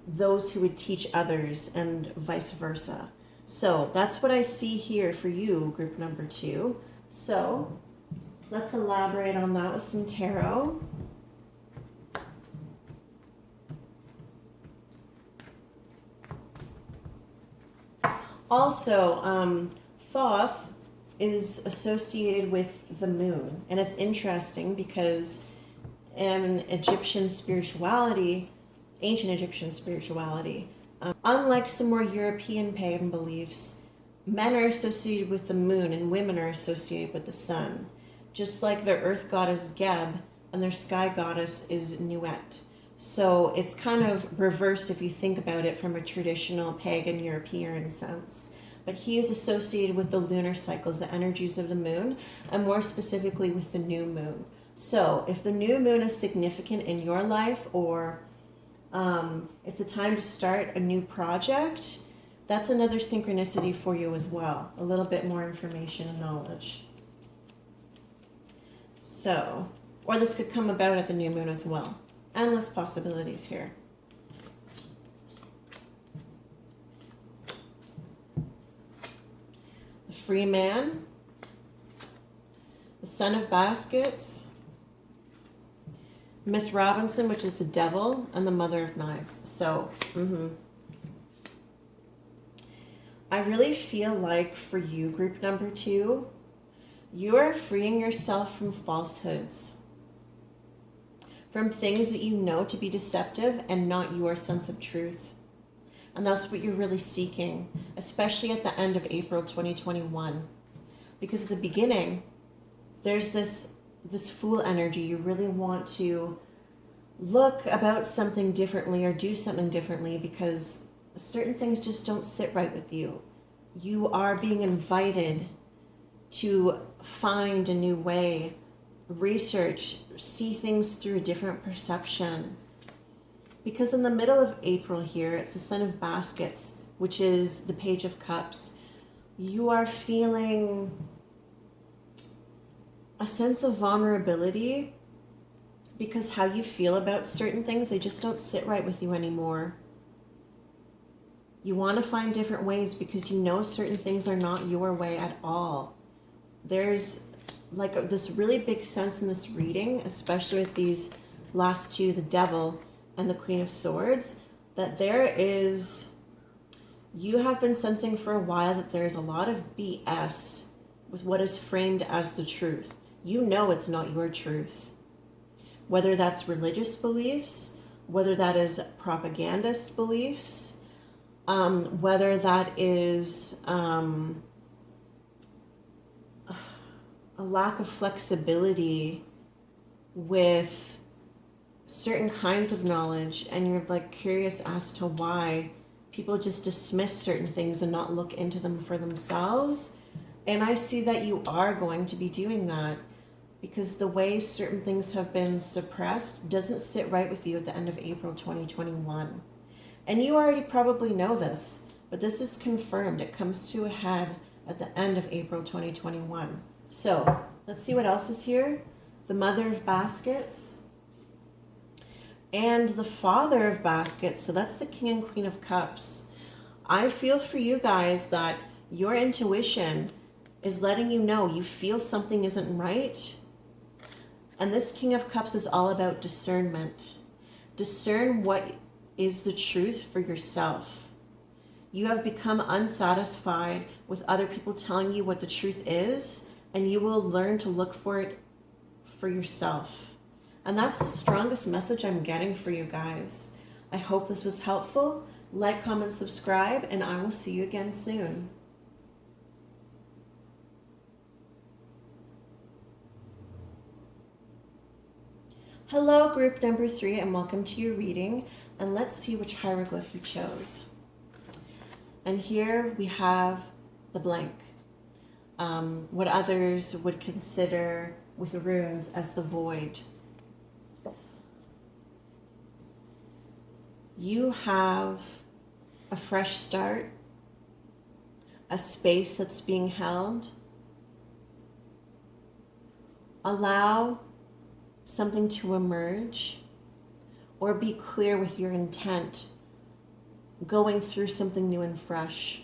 [SPEAKER 1] those who would teach others, and vice versa. So that's what I see here for you, group number 2. So let's elaborate on that with some tarot. Also, Thoth is associated with the moon. And it's interesting because in Egyptian spirituality, ancient Egyptian spirituality, unlike some more European pagan beliefs, men are associated with the moon and women are associated with the sun. Just like their earth goddess Geb and their sky goddess is Nuet. So it's kind of reversed if you think about it from a traditional pagan European sense. But he is associated with the lunar cycles, the energies of the moon, and more specifically with the new moon. So if the new moon is significant in your life, or it's a time to start a new project, that's another synchronicity for you as well. A little bit more information and knowledge. So, or this could come about at the new moon as well. Endless possibilities here. The Free Man, the Son of Baskets, Miss Robinson, which is the Devil, and the Mother of Knives. So, I really feel like for you, group number 2, you are freeing yourself from falsehoods, from things that you know to be deceptive and not your sense of truth. And that's what you're really seeking, especially at the end of April 2021. Because at the beginning, there's this Fool energy. You really want to look about something differently or do something differently because certain things just don't sit right with you. You are being invited to find a new way, research, see things through a different perception. Because in the middle of April here, it's the Son of Baskets, which is the Page of Cups. You are feeling a sense of vulnerability because how you feel about certain things, they just don't sit right with you anymore. You want to find different ways because you know certain things are not your way at all. There's like this really big sense in this reading, especially with these last two, the Devil and the Queen of Swords, that you have been sensing for a while that there's a lot of BS with what is framed as the truth. You know it's not your truth. Whether that's religious beliefs, whether that is propagandist beliefs, whether that is a lack of flexibility with certain kinds of knowledge, and you're like curious as to why people just dismiss certain things and not look into them for themselves. And I see that you are going to be doing that because the way certain things have been suppressed doesn't sit right with you at the end of April 2021. And you already probably know this, but this is confirmed. It comes to a head at the end of April 2021. So let's see what else is here. The Mother of Baskets and the Father of Baskets. So that's the King and Queen of Cups. I feel for you guys that your intuition is letting you know you feel something isn't right. And this King of Cups is all about discernment. Discern what is the truth for yourself. You have become unsatisfied with other people telling you what the truth is, and you will learn to look for it for yourself. And that's the strongest message I'm getting for you guys. I hope this was helpful. Like, comment, subscribe, and I will see you again soon. Hello, group number 3, and welcome to your reading. And let's see which hieroglyph you chose. And here we have the blank. What others would consider with runes as the void. You have a fresh start, a space that's being held. Allow something to emerge, or be clear with your intent, going through something new and fresh.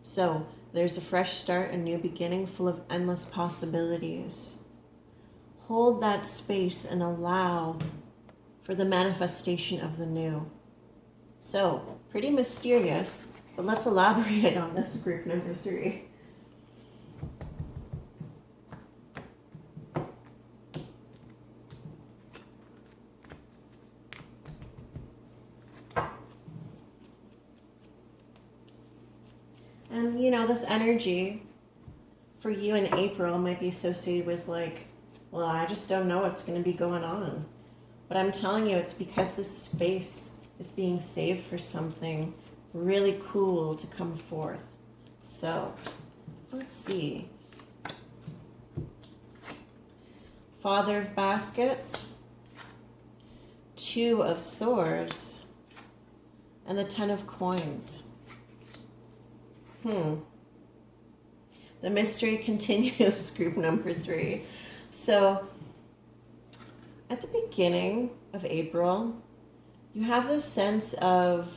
[SPEAKER 1] So there's a fresh start, a new beginning full of endless possibilities. Hold that space and allow for the manifestation of the new. So, pretty mysterious, but let's elaborate on this group number 3. And, you know, this energy for you in April might be associated with like, well, I just don't know what's going to be going on. But I'm telling you, it's because this space is being saved for something really cool to come forth. So, let's see. Father of Baskets, Two of Swords, and the Ten of Coins. The mystery continues, group number 3. So, at the beginning of April, you have this sense of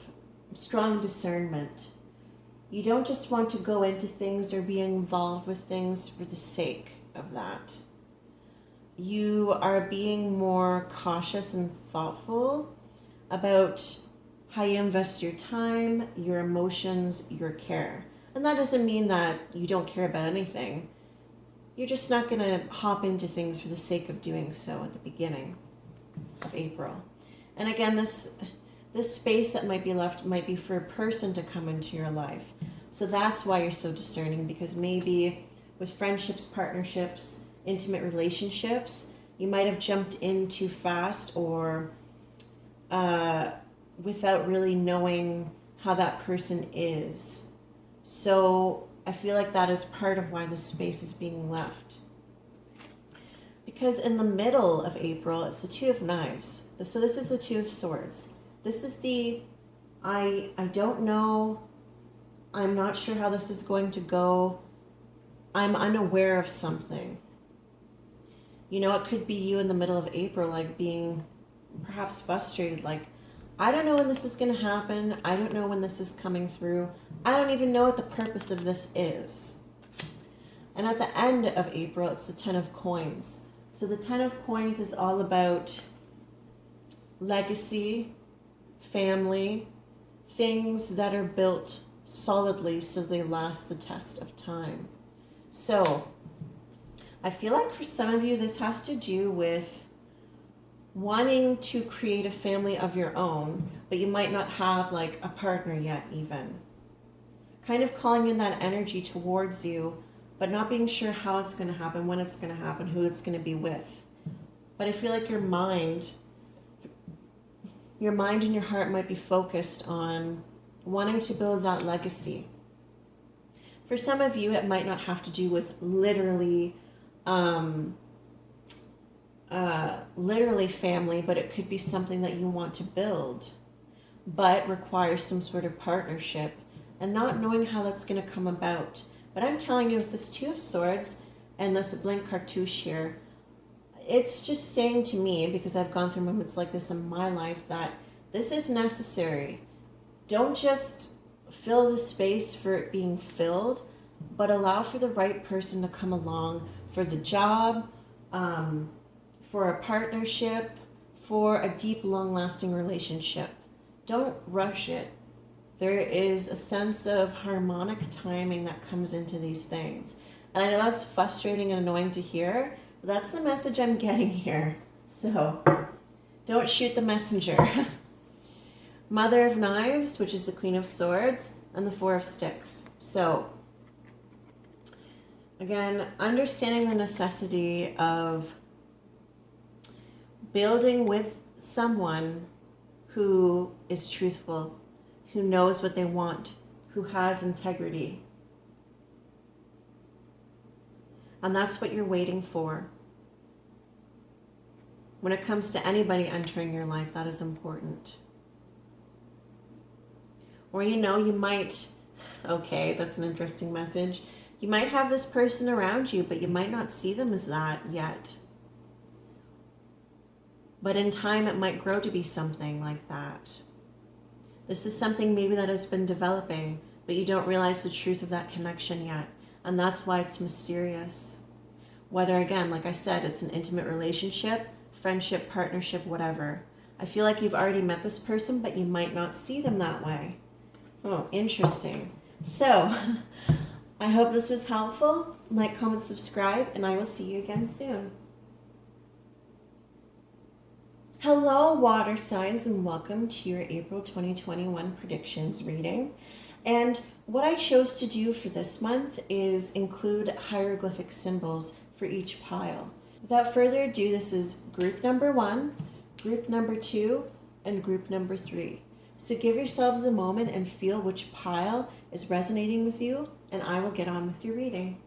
[SPEAKER 1] strong discernment. You don't just want to go into things or be involved with things for the sake of that. You are being more cautious and thoughtful about how you invest your time, your emotions, your care. And that doesn't mean that you don't care about anything. You're just not going to hop into things for the sake of doing so at the beginning of April. And again, this space that might be left might be for a person to come into your life. So that's why you're so discerning, because maybe with friendships, partnerships, intimate relationships, you might have jumped in too fast or without really knowing how that person is. So I feel like that is part of why the space is being left. Because in the middle of April, it's the Two of Knives. So this is the Two of Swords. This is the, I don't know, I'm not sure how this is going to go. I'm unaware of something. You know, it could be you in the middle of April, like being perhaps frustrated, like, I don't know when this is going to happen. I don't know when this is coming through. I don't even know what the purpose of this is. And at the end of April, it's the Ten of Coins. So the Ten of Coins is all about legacy, family, things that are built solidly so they last the test of time. So I feel like for some of you, this has to do with wanting to create a family of your own, but you might not have like a partner yet even. Kind of calling in that energy towards you, but not being sure how it's going to happen, when it's going to happen, who it's going to be with. But I feel like your mind and your heart might be focused on wanting to build that legacy. For some of you, it might not have to do with literally family, but it could be something that you want to build, but requires some sort of partnership and not knowing how that's going to come about. But I'm telling you, with this Two of Swords and this blank cartouche here, it's just saying to me, because I've gone through moments like this in my life, that this is necessary. Don't just fill the space for it being filled, but allow for the right person to come along for the job, for a partnership, for a deep, long-lasting relationship. Don't rush it. There is a sense of harmonic timing that comes into these things. And I know that's frustrating and annoying to hear, but that's the message I'm getting here. So don't shoot the messenger. Mother of Knives, which is the Queen of Swords, and the Four of Sticks. So again, understanding the necessity of building with someone who is truthful, who knows what they want, who has integrity. And that's what you're waiting for. When it comes to anybody entering your life, that is important. Or you might, okay, that's an interesting message. You might have this person around you, but you might not see them as that yet. But in time, it might grow to be something like that. This is something maybe that has been developing, but you don't realize the truth of that connection yet. And that's why it's mysterious. Whether, again, like I said, it's an intimate relationship, friendship, partnership, whatever. I feel like you've already met this person, but you might not see them that way. Oh, interesting. So, I hope this was helpful. Like, comment, subscribe, and I will see you again soon. Hello, water signs, and welcome to your April 2021 predictions reading. And what I chose to do for this month is include hieroglyphic symbols for each pile. Without further ado, this is group number 1, group number 2, and group number 3. So give yourselves a moment and feel which pile is resonating with you, and I will get on with your reading.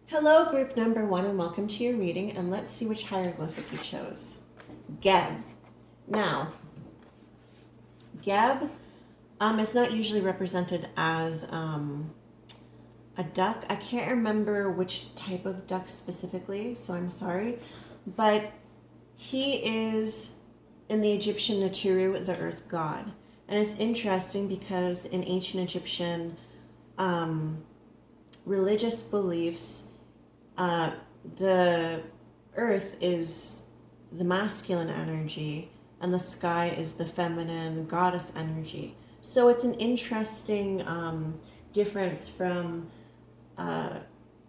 [SPEAKER 1] Hello, group number 1, and welcome to your reading. And let's see which hieroglyphic you chose. Geb. Now, Geb is not usually represented as a duck. I can't remember which type of duck specifically, so I'm sorry. But he is in the Egyptian Naturu, the earth god. And it's interesting because in ancient Egyptian religious beliefs, the earth is the masculine energy and the sky is the feminine goddess energy. So it's an interesting difference from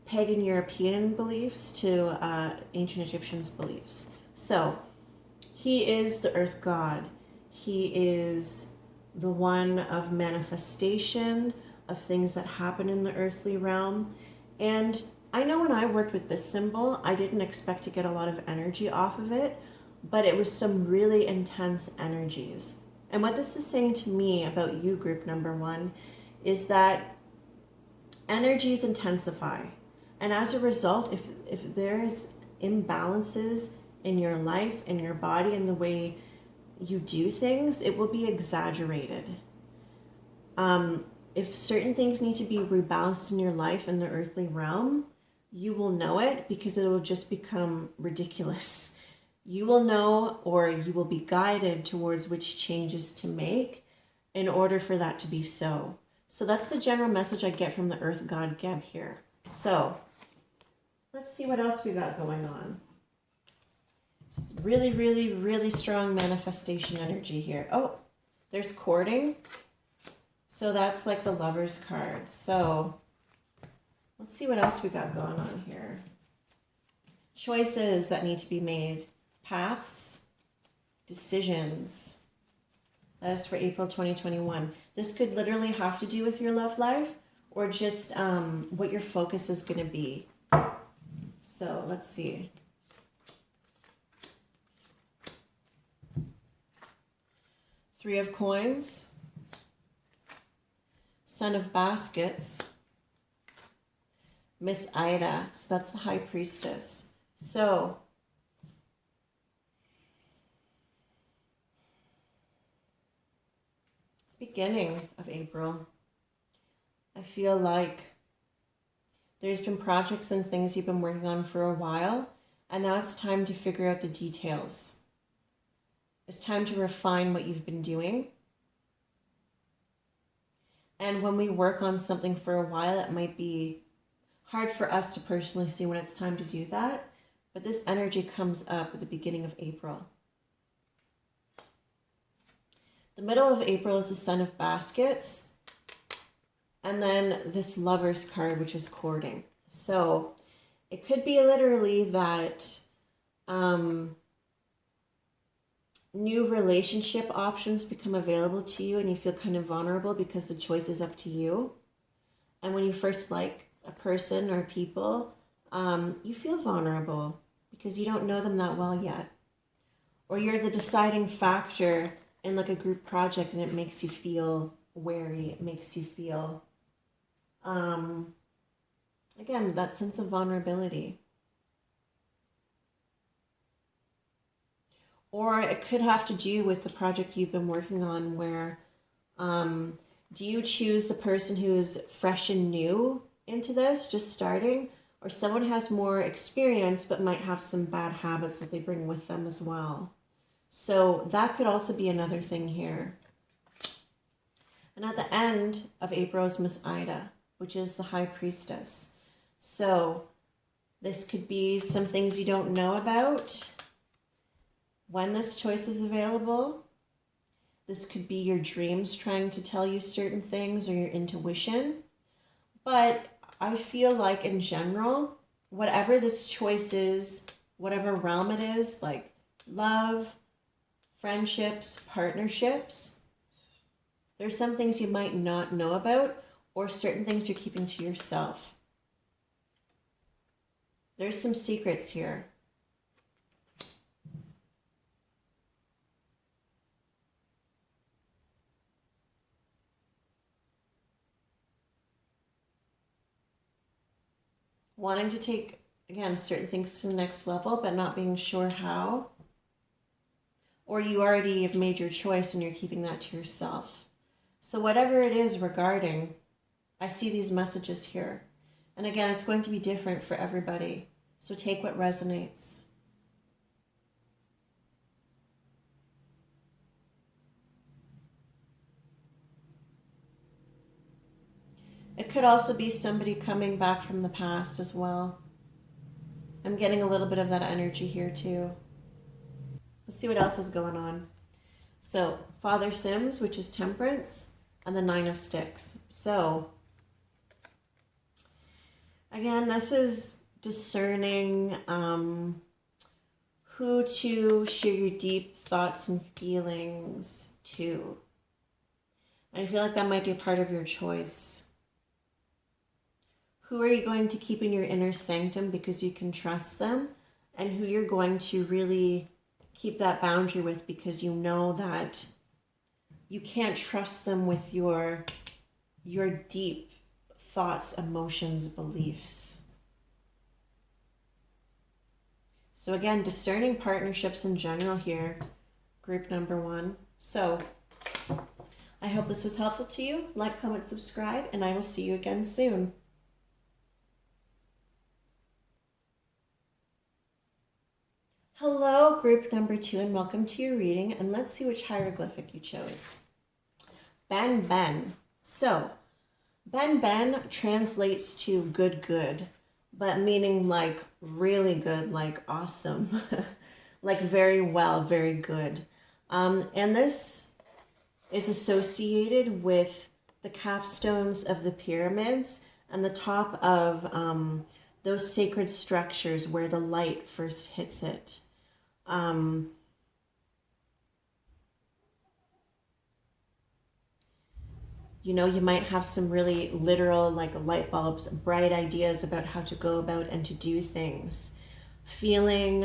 [SPEAKER 1] pagan European beliefs to ancient Egyptians' beliefs. So he is the earth god. He is the one of manifestation of things that happen in the earthly realm. And I know when I worked with this symbol, I didn't expect to get a lot of energy off of it, but it was some really intense energies. And what this is saying to me about you, group number 1, is that energies intensify. And as a result, if there's imbalances in your life, in your body, in the way you do things, it will be exaggerated. If certain things need to be rebalanced in your life in the earthly realm, you will know it because it will just become ridiculous. You will know, or you will be guided towards which changes to make in order for that to be so. So that's the general message I get from the earth god Geb here. So let's see what else we got going on. It's really, really, really strong manifestation energy here. Oh, there's courting. So that's like the Lover's card. So let's see what else we got going on here. Choices that need to be made. Paths. Decisions. That is for April 2021. This could literally have to do with your love life or just what your focus is going to be. So let's see. Three of Coins. Son of Baskets. Miss Ida. So that's the High Priestess. So beginning of April, I feel like there's been projects and things you've been working on for a while, and now it's time to figure out the details. It's time to refine what you've been doing. And when we work on something for a while, it might be hard for us to personally see when it's time to do that, but this energy comes up at the beginning of April. The middle of April is the Son of Baskets, and then this Lover's card, which is courting. So it could be literally that new relationship options become available to you and you feel kind of vulnerable because the choice is up to you. And when you first like a person or people, you feel vulnerable because you don't know them that well yet. Or you're the deciding factor in like a group project and it makes you feel wary. It makes you feel, again, that sense of vulnerability. Or it could have to do with the project you've been working on where do you choose the person who's fresh and new into this, just starting, or someone has more experience but might have some bad habits that they bring with them as well. So that could also be another thing here. And at the end of April is Miss Ida, which is the High Priestess. So this could be some things you don't know about when this choice is available. This could be your dreams trying to tell you certain things or your intuition. But I feel like in general, whatever this choice is, whatever realm it is, like love, friendships, partnerships, there's some things you might not know about or certain things you're keeping to yourself. There's some secrets here. wanting to take, again, certain things to the next level, but not being sure how. Or you already have made your choice and you're keeping that to yourself. So whatever it is regarding, I see these messages here. And again, it's going to be different for everybody. So take what resonates. It could also be somebody coming back from the past as well. I'm getting a little bit of that energy here too. Let's see what else is going on. So, Father Sims, which is Temperance, and the Nine of Sticks. So, again, this is discerning who to share your deep thoughts and feelings to. And I feel like that might be a part of your choice. Who are you going to keep in your inner sanctum because you can trust them, and who you're going to really keep that boundary with because you know that you can't trust them with your deep thoughts, emotions, beliefs. So again, discerning partnerships in general here, group number 1. So I hope this was helpful to you. Like, comment, subscribe, and I will see you again soon. Hello, group number 2, and welcome to your reading. And let's see which hieroglyphic you chose. Ben Ben. So, Ben Ben translates to good, but meaning like really good, like awesome, like very well, very good. And this is associated with the capstones of the pyramids and the top of those sacred structures where the light first hits it. You know, you might have some really literal, like light bulbs, bright ideas about how to go about and to do things. Feeling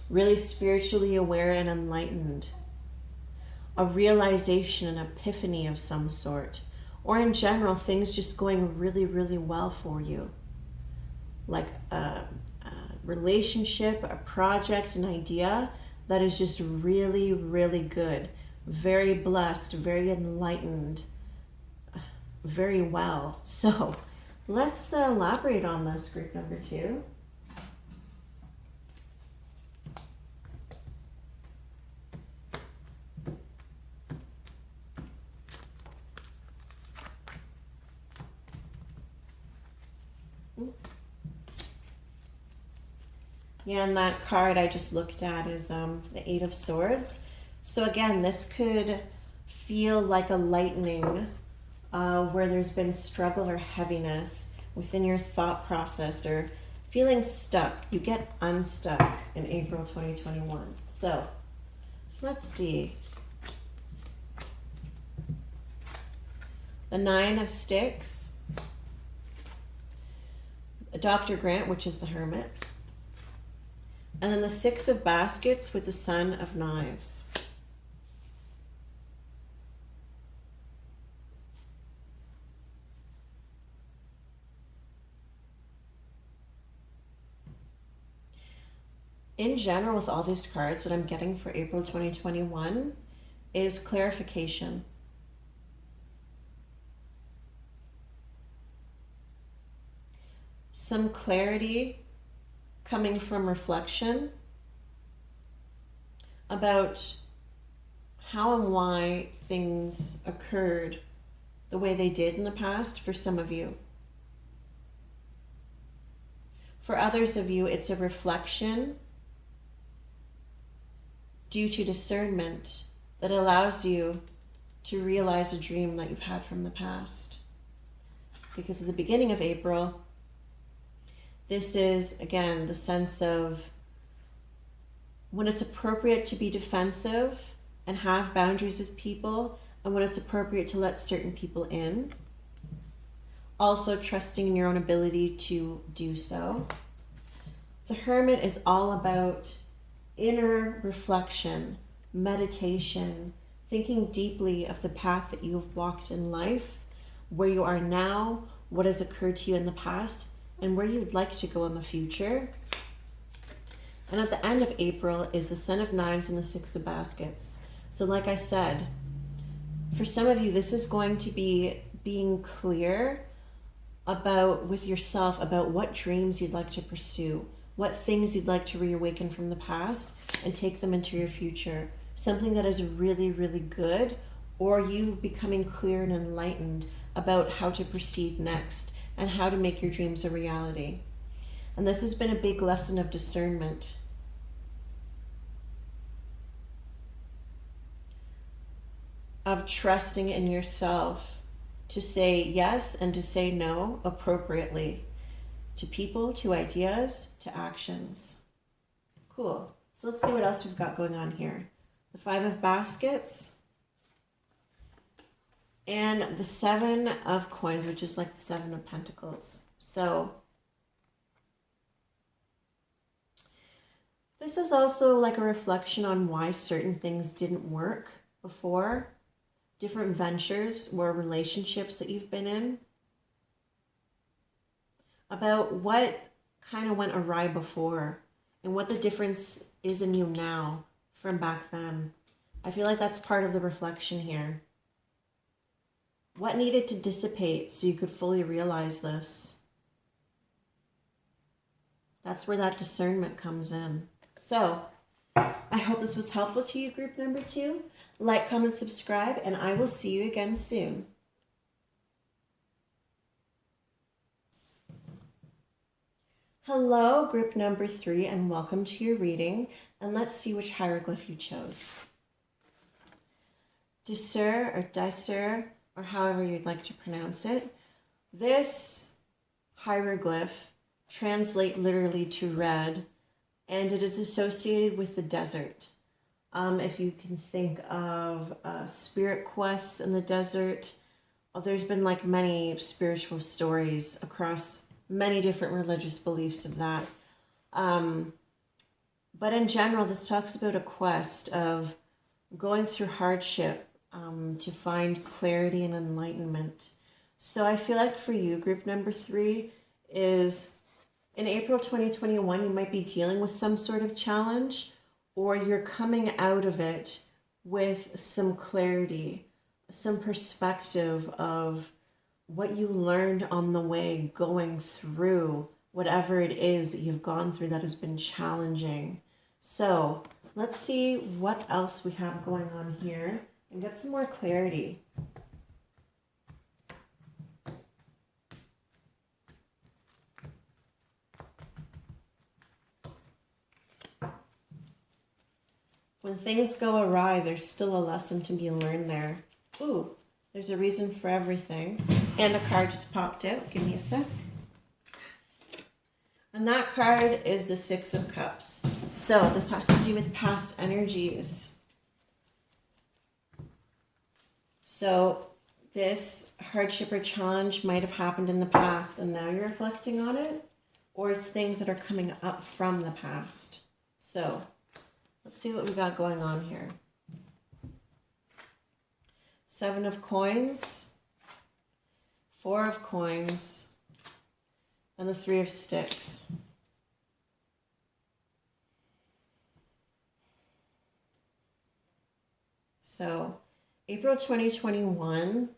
[SPEAKER 1] really spiritually aware and enlightened. A realization, an epiphany of some sort. Or in general, things just going really, really well for you. Like a relationship, a project, an idea that is just really, really good. Very blessed, very enlightened, very well. So let's elaborate on this, group number 2. Yeah, and that card I just looked at is the 8 of Swords. So again, this could feel like a lightening where there's been struggle or heaviness within your thought process or feeling stuck. You get unstuck in April 2021. So let's see. The 9 of Sticks. Dr. Grant, which is the Hermit. And then the 6 of Baskets with the Son of Knives. In general, with all these cards, what I'm getting for April 2021 is clarification. Some clarity coming from reflection about how and why things occurred the way they did in the past for some of you. For others of you, it's a reflection due to discernment that allows you to realize a dream that you've had from the past. Because at the beginning of April, this is, again, the sense of when it's appropriate to be defensive and have boundaries with people, and when it's appropriate to let certain people in. Also trusting in your own ability to do so. The Hermit is all about inner reflection, meditation, thinking deeply of the path that you have walked in life, where you are now, what has occurred to you in the past, and where you'd like to go in the future. And at the end of April is the Ten of Knives and the Six of Baskets. So like I said, for some of you, this is going to be being clear about with yourself about what dreams you'd like to pursue, what things you'd like to reawaken from the past and take them into your future. Something that is really, really good, or you becoming clear and enlightened about how to proceed next and how to make your dreams a reality. And this has been a big lesson of discernment. Of trusting in yourself to say yes and to say no appropriately to people, to ideas, to actions. Cool. So let's see what else we've got going on here. The Five of Baskets and the Seven of Coins, which is like the Seven of Pentacles. So this is also like a reflection on why certain things didn't work before, different ventures or relationships that you've been in, about what kind of went awry before and what the difference is in you now from back then. I feel like that's part of the reflection here. What needed to dissipate so you could fully realize this? That's where that discernment comes in. So, I hope this was helpful to you, group number 2. Like, comment, subscribe, and I will see you again soon. Hello, group number 3, and welcome to your reading. And let's see which hieroglyph you chose. Disur or Disur, or however you'd like to pronounce it. This hieroglyph translates literally to red, and it is associated with the desert. If you can think of spirit quests in the desert, there's been like many spiritual stories across many different religious beliefs of that. But in general, this talks about a quest of going through hardship to find clarity and enlightenment. So I feel like for you, group number 3 is in April 2021, you might be dealing with some sort of challenge, or you're coming out of it with some clarity, some perspective of what you learned on the way going through whatever it is that you've gone through that has been challenging. So let's see what else we have going on here and get some more clarity. When things go awry, there's still a lesson to be learned there. Ooh, there's a reason for everything. And a card just popped out. Give me a sec. And that card is the Six of Cups. So this has to do with past energies. So this hardship or challenge might have happened in the past and now you're reflecting on it, or it's things that are coming up from the past. So let's see what we got going on here. Seven of Coins, Four of Coins, and the Three of Sticks. So, April 2021,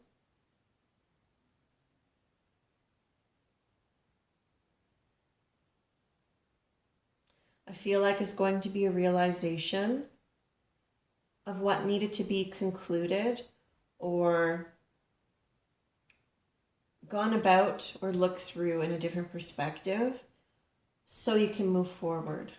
[SPEAKER 1] I feel like is going to be a realization of what needed to be concluded or gone about or looked through in a different perspective so you can move forward.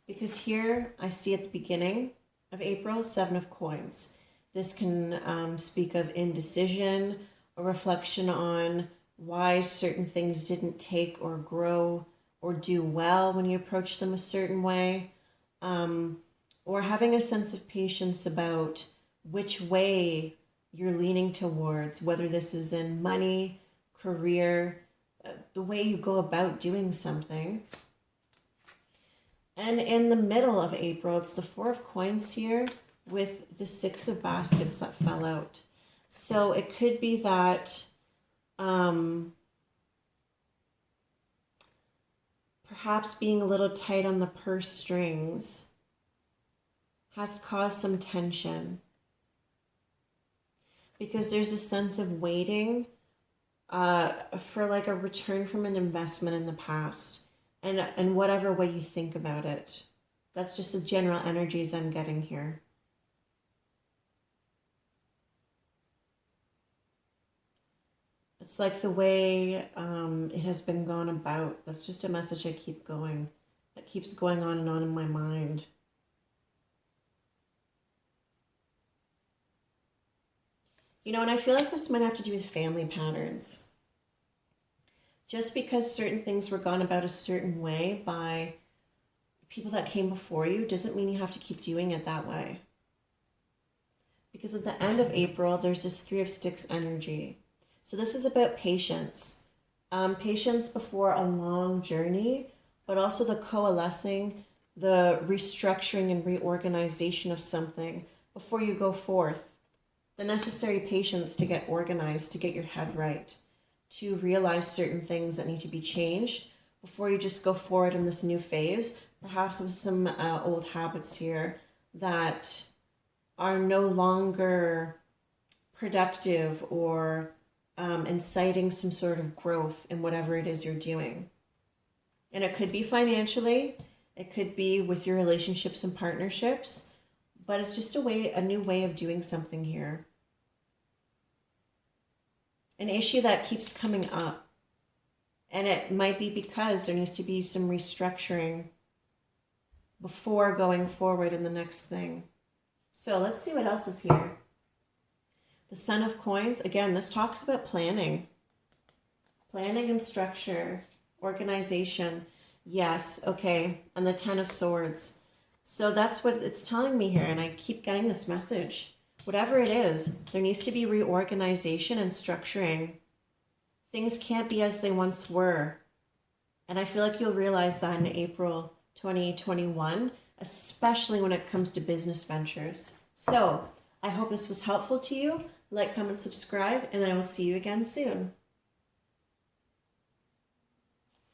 [SPEAKER 1] Because here I see at the beginning of April, Seven of Coins. This can speak of indecision, a reflection on why certain things didn't take or grow or do well when you approach them a certain way, or having a sense of patience about which way you're leaning towards, whether this is in money, career, the way you go about doing something. And in the middle of April, it's the Four of Coins here with the Six of Baskets that fell out. So it could be that perhaps being a little tight on the purse strings has caused some tension, because there's a sense of waiting for like a return from an investment in the past, and whatever way you think about it. That's just the general energies I'm getting here. It's like the way it has been gone about. That's just a message that keeps going on and on in my mind. You know, and I feel like this might have to do with family patterns. Just because certain things were gone about a certain way by people that came before you doesn't mean you have to keep doing it that way. Because at the end of April, there's this Three of Sticks energy. So this is about patience. Patience before a long journey, but also the coalescing, the restructuring and reorganization of something before you go forth. The necessary patience to get organized, to get your head right, to realize certain things that need to be changed before you just go forward in this new phase, perhaps with some old habits here that are no longer productive or inciting some sort of growth in whatever it is you're doing. And it could be financially, it could be with your relationships and partnerships, but it's just a new way of doing something here. An issue that keeps coming up. And it might be because there needs to be some restructuring before going forward in the next thing. So let's see what else is here. The Son of Coins, again, this talks about planning. Planning and structure, organization. Yes, okay. And the Ten of Swords. So that's what it's telling me here, and I keep getting this message. Whatever it is, there needs to be reorganization and structuring. Things can't be as they once were. And I feel like you'll realize that in April 2021, especially when it comes to business ventures. So I hope this was helpful to you. Like, comment, subscribe, and I will see you again soon.